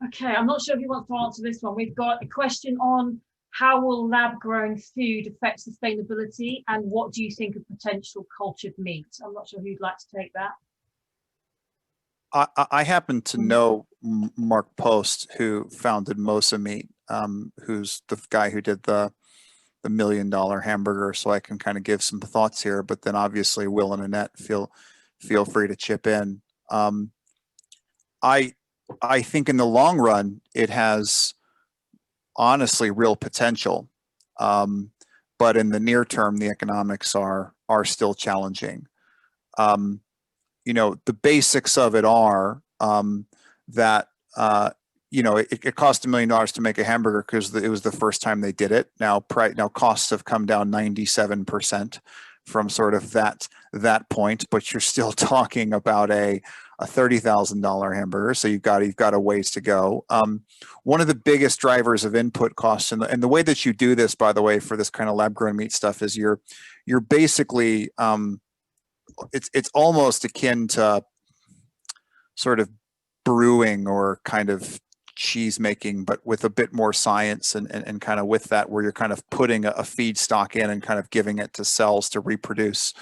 Speaker 1: Okay, I'm not sure if you want to answer this one. We've got a question on how will lab-grown food affect sustainability, and what do you think of potential cultured meat? I'm not sure who'd like to take that.
Speaker 4: I happen to know Mark Post, who founded Mosa Meat, who's the guy who did the $1 million hamburger, so I can kind of give some thoughts here, but then obviously Will and Annette feel free to chip in. I think in the long run, it has honestly real potential. But in the near term, the economics are still challenging. The basics of it are that, it cost $1 million to make a hamburger because it was the first time they did it. Now costs have come down 97% from sort of that point, but you're still talking about a $30,000 hamburger, so you've got a ways to go. One of the biggest drivers of input costs, and the way that you do this, by the way, for this kind of lab-grown meat stuff, is you're basically it's almost akin to sort of brewing or kind of cheese making, but with a bit more science and kind of with that, where you're kind of putting a feedstock in and kind of giving it to cells to reproduce,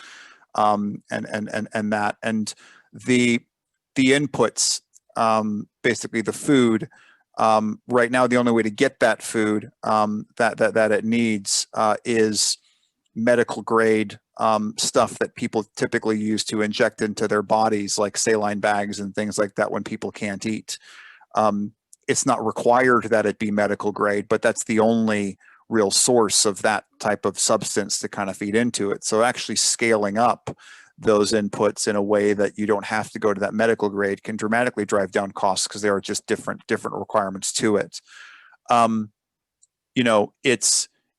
Speaker 4: and the inputs, basically the food, right now the only way to get that food that it needs is medical grade stuff that people typically use to inject into their bodies, like saline bags and things like that when people can't eat. It's not required that it be medical grade, but that's the only real source of that type of substance to kind of feed into it. So actually scaling up those inputs in a way that you don't have to go to that medical grade can dramatically drive down costs, because there are just different requirements to it.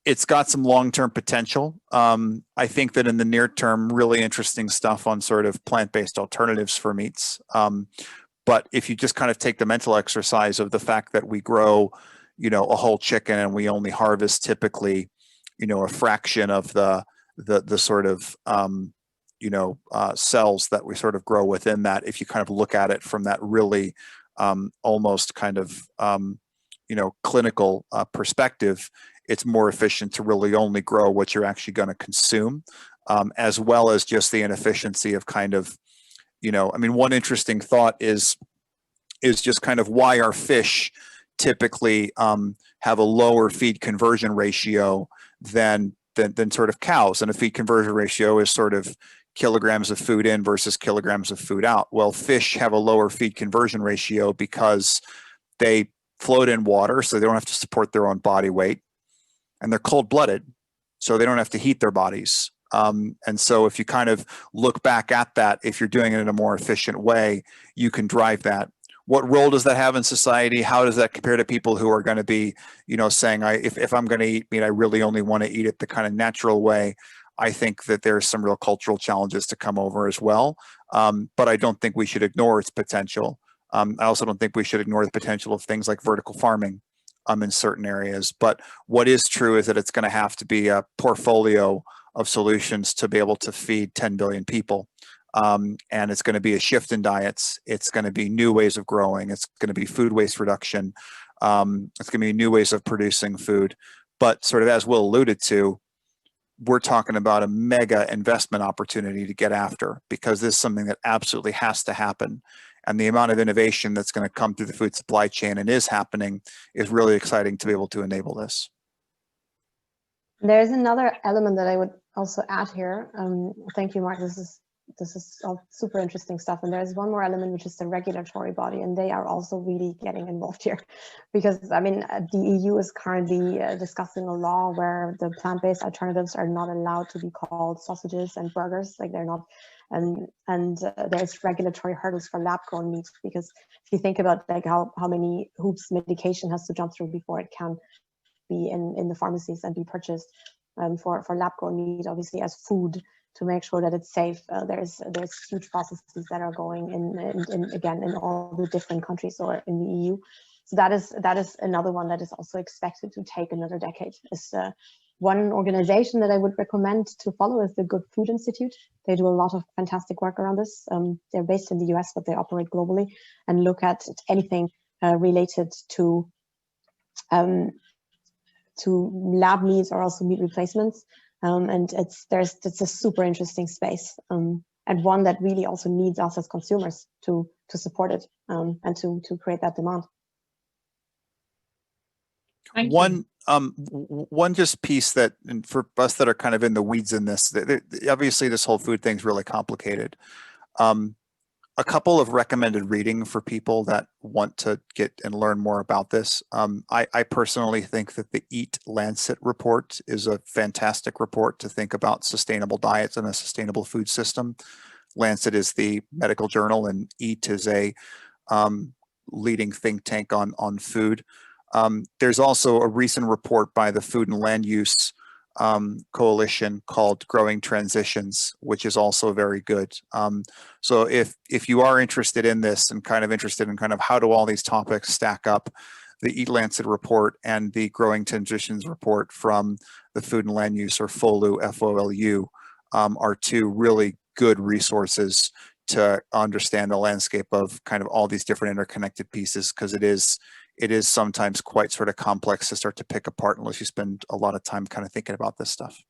Speaker 4: It's got some long-term potential. I think that in the near term, really interesting stuff on sort of plant-based alternatives for meats. But if you just kind of take the mental exercise of the fact that we grow, a whole chicken and we only harvest typically, a fraction of the sort of, cells that we sort of grow within that. If you kind of look at it from that really almost kind of, clinical perspective, it's more efficient to really only grow what you're actually going to consume, as well as just the inefficiency of kind of, one interesting thought is just kind of why our fish typically have a lower feed conversion ratio than sort of cows. And a feed conversion ratio is sort of kilograms of food in versus kilograms of food out. Well, fish have a lower feed conversion ratio because they float in water, so they don't have to support their own body weight, and they're cold-blooded, so they don't have to heat their bodies. And so if you kind of look back at that, if you're doing it in a more efficient way, you can drive that. What role does that have in society? How does that compare to people who are going to be, saying, if I'm going to eat meat, I really only want to eat it the kind of natural way? I think that there's some real cultural challenges to come over as well. But I don't think we should ignore its potential. I also don't think we should ignore the potential of things like vertical farming in certain areas. But what is true is that it's going to have to be a portfolio of solutions to be able to feed 10 billion people. And it's going to be a shift in diets. It's going to be new ways of growing. It's going to be food waste reduction. It's going to be new ways of producing food. But sort of as Will alluded to, we're talking about a mega investment opportunity to get after, because this is something that absolutely has to happen. And the amount of innovation that's going to come through the food supply chain and is happening is really exciting to be able to enable this.
Speaker 2: There's another element that I would also add here. Thank you, Mark. This is all super interesting stuff. And there's one more element, which is the regulatory body, and they are also really getting involved here, because the EU is currently discussing a law where the plant-based alternatives are not allowed to be called sausages and burgers, like they're not. And there's regulatory hurdles for lab-grown meat, because if you think about like how many hoops medication has to jump through before it can be in the pharmacies and be purchased for lab-grown meat, obviously as food, to make sure that it's safe. There's huge processes that are going in all the different countries or in the EU. So that is another one that is also expected to take another decade. One organization that I would recommend to follow is the Good Food Institute. They do a lot of fantastic work around this. They're based in the US, but they operate globally and look at anything related to lab meats or also meat replacements. And it's a super interesting space, and one that really also needs us as consumers to support it and to create that demand.
Speaker 4: One just piece that, and for us that are kind of in the weeds in this, obviously this whole food thing's really complicated. A couple of recommended reading for people that want to get and learn more about this. I personally think that the Eat Lancet report is a fantastic report to think about sustainable diets and a sustainable food system. Lancet is the medical journal, and Eat is a leading think tank on food. There's also a recent report by the Food and Land Use Coalition called Growing Transitions, which is also very good. So if you are interested in this and kind of interested in kind of how do all these topics stack up, the Eat Lancet report and the Growing Transitions report from the Food and Land Use, or FOLU, F-O-L-U, are two really good resources to understand the landscape of kind of all these different interconnected pieces, because it is sometimes quite sort of complex to start to pick apart unless you spend a lot of time kind of thinking about this stuff.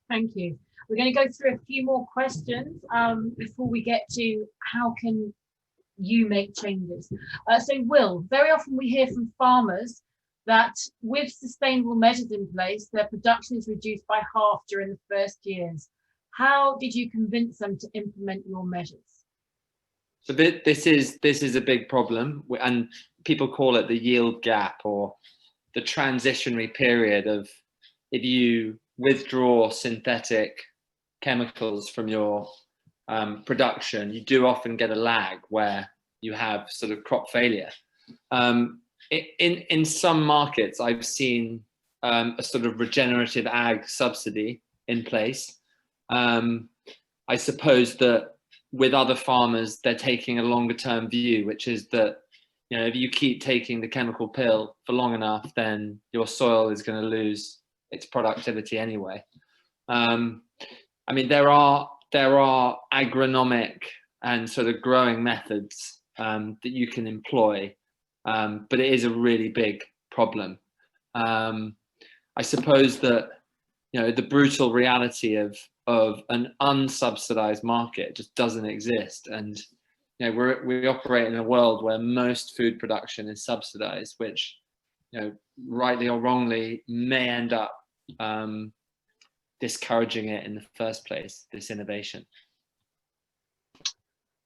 Speaker 1: Thank you. We're going to go through a few more questions before we get to how can you make changes. So Will, very often we hear from farmers that with sustainable measures in place, their production is reduced by half during the first years. How did you convince them to implement your measures?
Speaker 3: So this is a big problem, and people call it the yield gap, or the transitionary period of, if you withdraw synthetic chemicals from your production, you do often get a lag where you have sort of crop failure. In some markets, I've seen a sort of regenerative ag subsidy in place. I suppose that with other farmers, they're taking a longer term view, which is that you know, if you keep taking the chemical pill for long enough, then your soil is going to lose its productivity anyway. I mean, there are agronomic and sort of growing methods that you can employ, but it is a really big problem. I suppose that, you know, the brutal reality of an unsubsidized market just doesn't exist, and you know, we operate in a world where most food production is subsidized, which, you know, rightly or wrongly, may end up discouraging it in the first place, this innovation.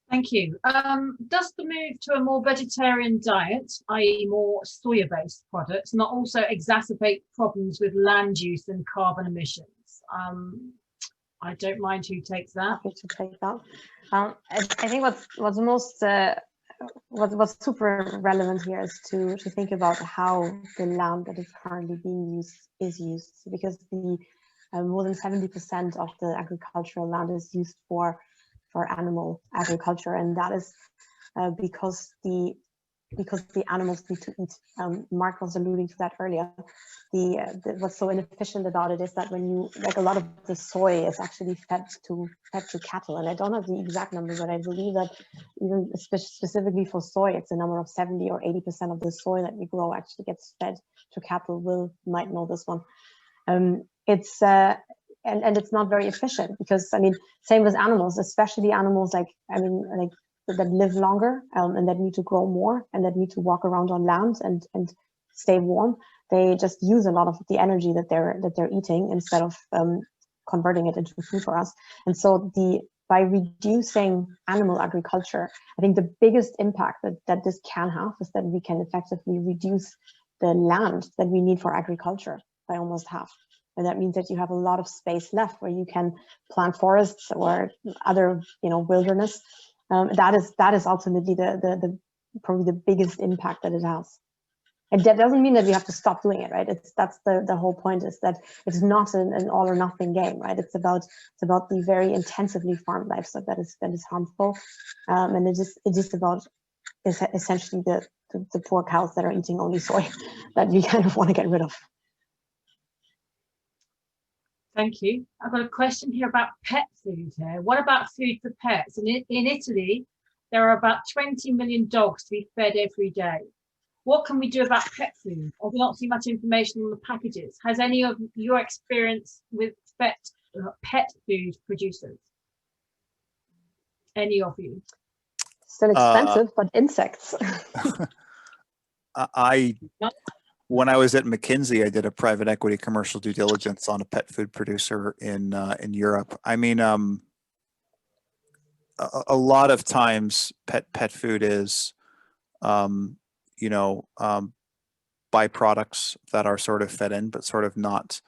Speaker 1: Thank you. Does the move to a more vegetarian diet, i.e. more soya-based products, not also exacerbate problems with land use and carbon emissions? I don't mind who takes that.
Speaker 2: Happy to take that. I think what's super relevant here is to think about how the land that is currently being used is used, because the more than 70% of the agricultural land is used for animal agriculture, and that is because the animals need to eat. Marc was alluding to that earlier. What's so inefficient about it is that when you, like, a lot of the soy is actually fed to cattle, and I don't have the exact number, but I believe that even specifically for soy, it's a number of 70 or 80% of the soy that we grow actually gets fed to cattle. Will might know this one. It's and it's not very efficient, because, I mean, same with animals, especially animals like that live longer and that need to grow more and that need to walk around on land and stay warm. They just use a lot of the energy that they're eating instead of converting it into food for us. And so by reducing animal agriculture, I think the biggest impact that this can have is that we can effectively reduce the land that we need for agriculture by almost half. And that means that you have a lot of space left where you can plant forests or other, you know, wilderness. That is ultimately probably the biggest impact that it has. And that doesn't mean that we have to stop doing it, right? That's the whole point, is that it's not an all or nothing game, right? It's about the very intensively farmed livestock that is harmful, and it is about essentially the poor cows that are eating only soy that we kind of want to get rid of.
Speaker 1: Thank you. I've got a question here about pet food here. What about food for pets? And in Italy, there are about 20 million dogs to be fed every day. What can we do about pet food? I do not see much information on the packages. Has any of your experience with pet food producers? Any of you?
Speaker 2: Still expensive, but insects.
Speaker 4: When I was at McKinsey, I did a private equity commercial due diligence on a pet food producer in Europe. I mean, a lot of times pet food is, byproducts that are sort of fed in, but sort of not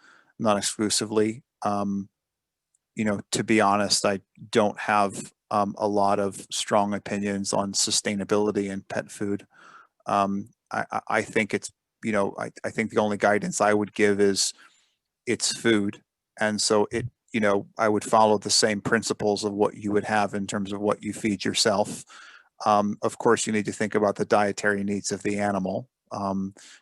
Speaker 4: exclusively. To be honest, I don't have a lot of strong opinions on sustainability in pet food. I think it's, I think the only guidance I would give is it's food. And so I would follow the same principles of what you would have in terms of what you feed yourself. Of course, you need to think about the dietary needs of the animal,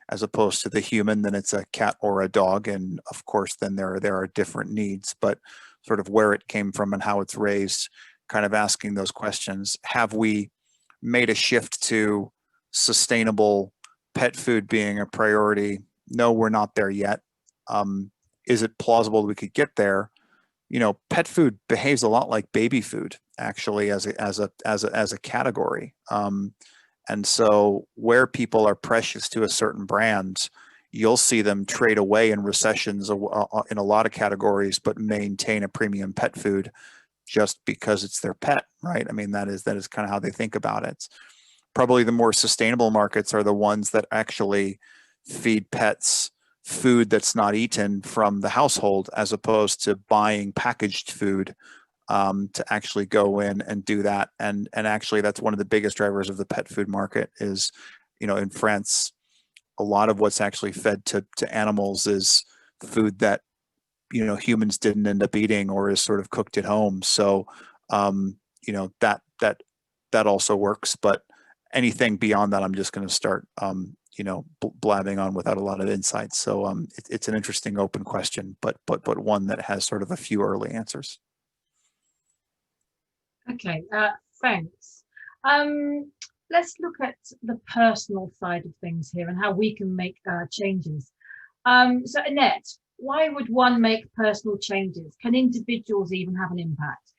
Speaker 4: as opposed to the human. Then it's a cat or a dog. And of course, then there are different needs, but sort of where it came from and how it's raised, kind of asking those questions. Have we made a shift to sustainable pet food being a priority? No, we're not there yet. Is it plausible we could get there? Pet food behaves a lot like baby food, actually, as a category. And so where people are precious to a certain brand, you'll see them trade away in recessions in a lot of categories, but maintain a premium pet food just because it's their pet, right? I mean, that is kind of how they think about it. Probably the more sustainable markets are the ones that actually feed pets food that's not eaten from the household, as opposed to buying packaged food to actually go in and do that. And actually, that's one of the biggest drivers of the pet food market is, in France, a lot of what's actually fed to animals is food that, humans didn't end up eating or is sort of cooked at home. So, that also works. But anything beyond that, I'm just going to start, blabbing on without a lot of insight. So it's an interesting open question, but one that has sort of a few early answers.
Speaker 1: Okay, thanks. Let's look at the personal side of things here and how we can make changes. So Annette, why would one make personal changes? Can individuals even have an impact?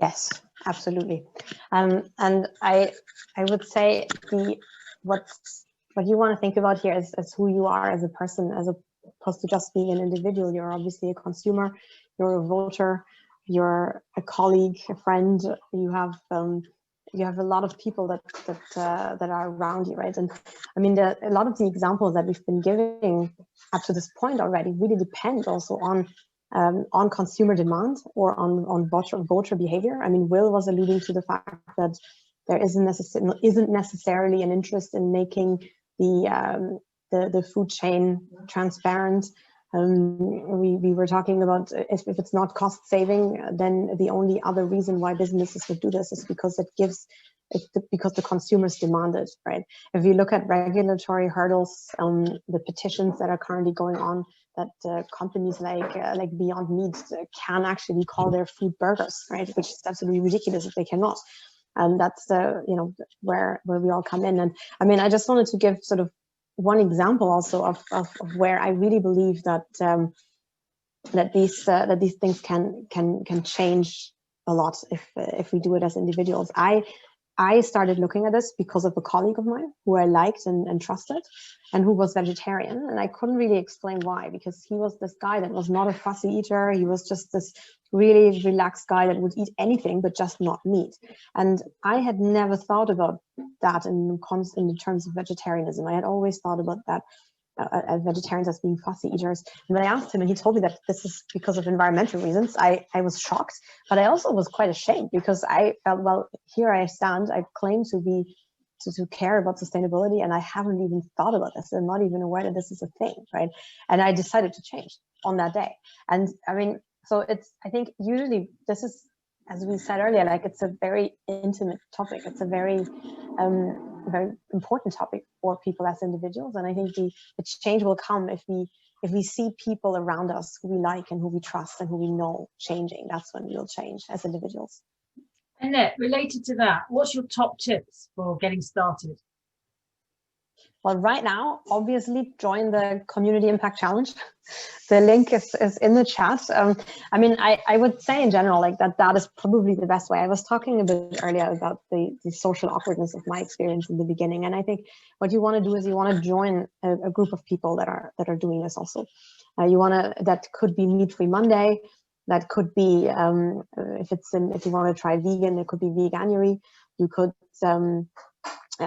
Speaker 2: Yes, absolutely. And I would say what you want to think about here is who you are as a person, as opposed to just being an individual. You're obviously a consumer, you're a voter, you're a colleague, a friend. You have a lot of people that are around you, right? And I mean, a lot of the examples that we've been giving up to this point already really depend also on consumer demand or on voter behavior. I mean, Will was alluding to the fact that there isn't necessarily an interest in making the food chain transparent. We were talking about if it's not cost saving, then the only other reason why businesses would do this is because because the consumers demand it, right? If you look at regulatory hurdles, the petitions that are currently going on, that companies like Beyond Meat can actually call their food burgers, right? Which is absolutely ridiculous if they cannot. And that's where we all come in. And I mean, I just wanted to give sort of one example also of where I really believe that that these things can change a lot if we do it as individuals. I started looking at this because of a colleague of mine who I liked and trusted, and who was vegetarian. And I couldn't really explain why, because he was this guy that was not a fussy eater. He was just this really relaxed guy that would eat anything, but just not meat. And I had never thought about that in terms of vegetarianism. I had always thought about that vegetarians as being fussy eaters. And when I asked him, and he told me that this is because of environmental reasons, I was shocked, but I also was quite ashamed, because I felt, well, here I stand, I claim to care about sustainability, and I haven't even thought about this. I'm not even aware that this is a thing, right? And I decided to change on that day. And I mean, so I think usually this is, as we said earlier, like it's a very intimate topic. It's a very very important topic for people as individuals. And I think the change will come if we see people around us who we like and who we trust and who we know changing. That's when we'll change as individuals.
Speaker 1: Annette, related to that, what's your top tips for getting started?
Speaker 2: Well, right now, obviously, join the Community Impact Challenge. The link is in the chat. I mean, I would say in general, like that is probably the best way. I was talking a bit earlier about the social awkwardness of my experience in the beginning. And I think what you want to do is you want to join a group of people that are doing this also. That could be Meat-Free Monday. That could be, if you want to try vegan, it could be Veganuary. You could,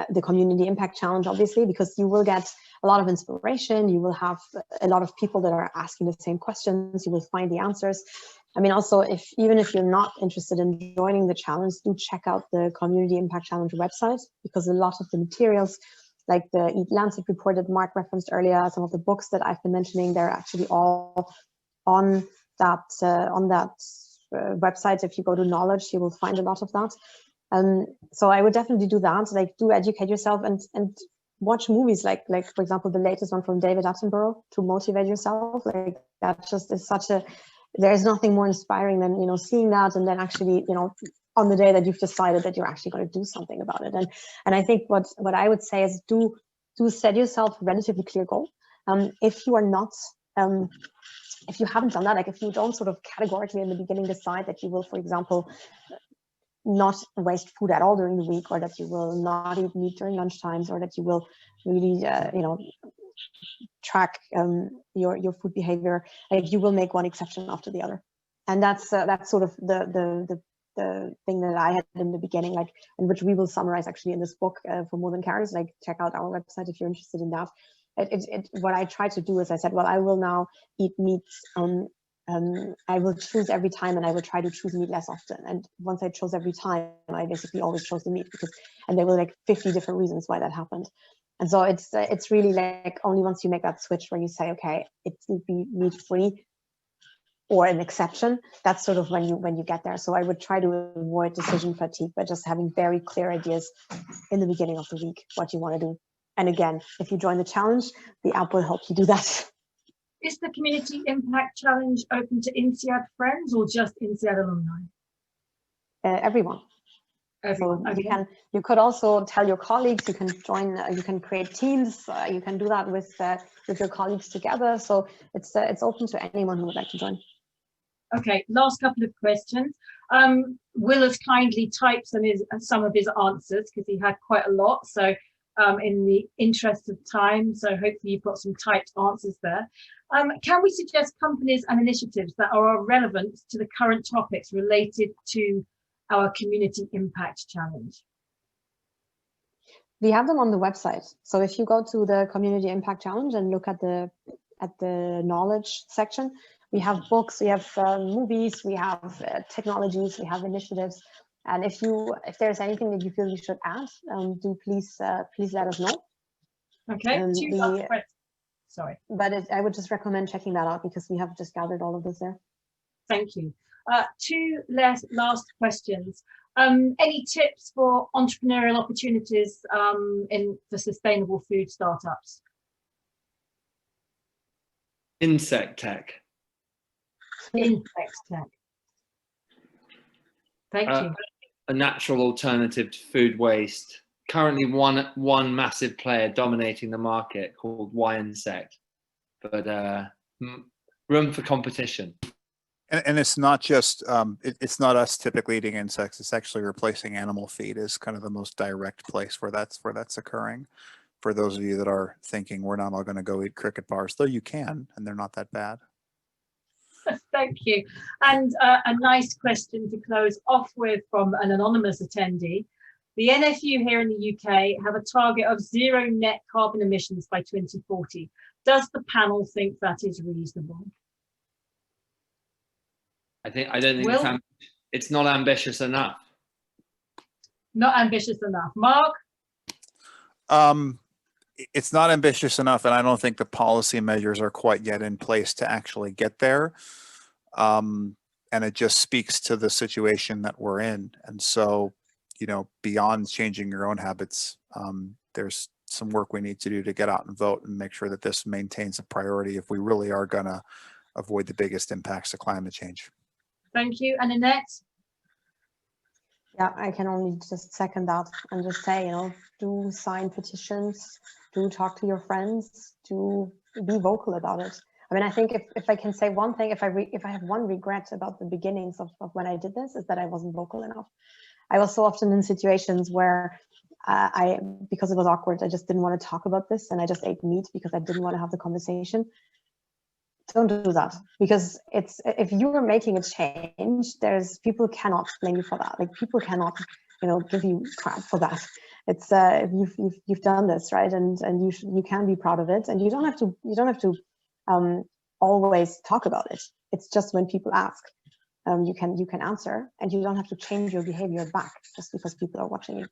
Speaker 2: the Community Impact Challenge, obviously, because you will get a lot of inspiration. You will have a lot of people that are asking the same questions. You will find the answers. I mean, also, even if you're not interested in joining the challenge, do check out the Community Impact Challenge website, because a lot of the materials, like the Eat Lancet report that Marc referenced earlier, some of the books that I've been mentioning, they're actually all on that website. If you go to Knowledge, you will find a lot of that. So I would definitely do that. Like, do educate yourself and watch movies like for example, the latest one from David Attenborough, to motivate yourself. Like, that just is there's nothing more inspiring than, seeing that, and then actually, on the day that you've decided that you're actually going to do something about it. And I think what I would say is do set yourself a relatively clear goal. If you are not, if you haven't done that, like if you don't sort of categorically in the beginning decide that you will, for example, not waste food at all during the week, or that you will not eat meat during lunch times, or that you will really, track your food behavior, like you will make one exception after the other. And that's sort of the thing that I had in the beginning, like, and which we will summarize actually in this book, For More Than Calories. Like, check out our website if you're interested in that. What I try to do is I said, well, I will now eat meat. I will choose every time, and I will try to choose meat less often. And once I chose every time, I basically always chose the meat, and there were like 50 different reasons why that happened. And so it's really like only once you make that switch where you say, okay, it will be meat free, or an exception. That's sort of when you get there. So I would try to avoid decision fatigue by just having very clear ideas in the beginning of the week, what you want to do. And again, if you join the challenge, the app will help you do that.
Speaker 1: Is the Community Impact Challenge open to INSEAD friends or just INSEAD alumni?
Speaker 2: Everyone.
Speaker 1: Everyone.
Speaker 2: So
Speaker 1: Okay.
Speaker 2: you could also tell your colleagues, you can join, you can create teams, you can do that with your colleagues together. So it's open to anyone who would like to join. Okay,
Speaker 1: last couple of questions. Will has kindly typed some of his answers because he had quite a lot. So in the interest of time, so hopefully you've got some typed answers there. Can we suggest companies and initiatives that are relevant to the current topics related to our Community Impact Challenge?
Speaker 2: We have them on the website. So if you go to the Community Impact Challenge and look at the knowledge section, we have books, we have movies, we have technologies, we have initiatives. And if there's anything that you feel you should add, do please let us know.
Speaker 1: Okay. Sorry.
Speaker 2: But I would just recommend checking that out because we have just gathered all of this there.
Speaker 1: Thank you. Two last questions. Any tips for entrepreneurial opportunities for sustainable food startups?
Speaker 3: Insect tech.
Speaker 1: Insect tech. Thank you.
Speaker 3: A natural alternative to food waste. Currently one massive player dominating the market called Y-Insect, but room for competition.
Speaker 4: And it's not just, it's not us typically eating insects. It's actually replacing animal feed is kind of the most direct place where that's occurring. For those of you that are thinking we're not all going to go eat cricket bars, though you can, and they're not that bad.
Speaker 1: Thank you. And a nice question to close off with from an anonymous attendee. The NFU here in the UK have a target of 0 net carbon emissions by 2040. Does the panel think that is reasonable?
Speaker 3: I don't think it's not ambitious enough.
Speaker 1: Not ambitious enough. Mark?
Speaker 4: It's not ambitious enough, and I don't think the policy measures are quite yet in place to actually get there. And it just speaks to the situation that we're in. And so, you know, beyond changing your own habits, there's some work we need to do to get out and vote and make sure that this maintains a priority if we really are going to avoid the biggest impacts of climate change.
Speaker 1: Thank you. And Annette?
Speaker 2: Yeah, I can only just second that and just say, you know, do sign petitions, do talk to your friends, do be vocal about it. I mean, I think if I can say one thing, if I have one regret about the beginnings of when I did this, is that I wasn't vocal enough. I was so often in situations where because it was awkward, I just didn't want to talk about this, and I just ate meat because I didn't want to have the conversation. Don't do that, because if you are making a change, people cannot blame you for that. Like, people cannot, you know, give you crap for that. It's you've done this, right, and you can be proud of it, and you don't have to always talk about it. It's just when people ask, you can answer, and you don't have to change your behavior back just because people are watching you.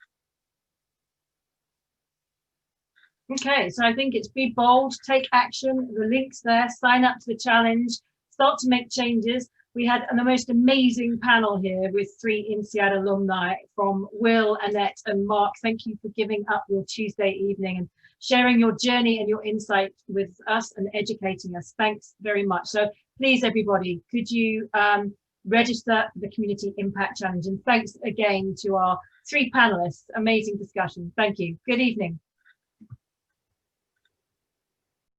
Speaker 1: Okay, so I think it's be bold, take action. The link's there, sign up to the challenge, start to make changes. We had the most amazing panel here with 3 INSEAD alumni from Will, Annette and Mark. Thank you for giving up your Tuesday evening and sharing your journey and your insight with us and educating us. Thanks very much. So please, everybody, could you register for the Community Impact Challenge? And thanks again to our 3 panelists. Amazing discussion. Thank you. Good evening.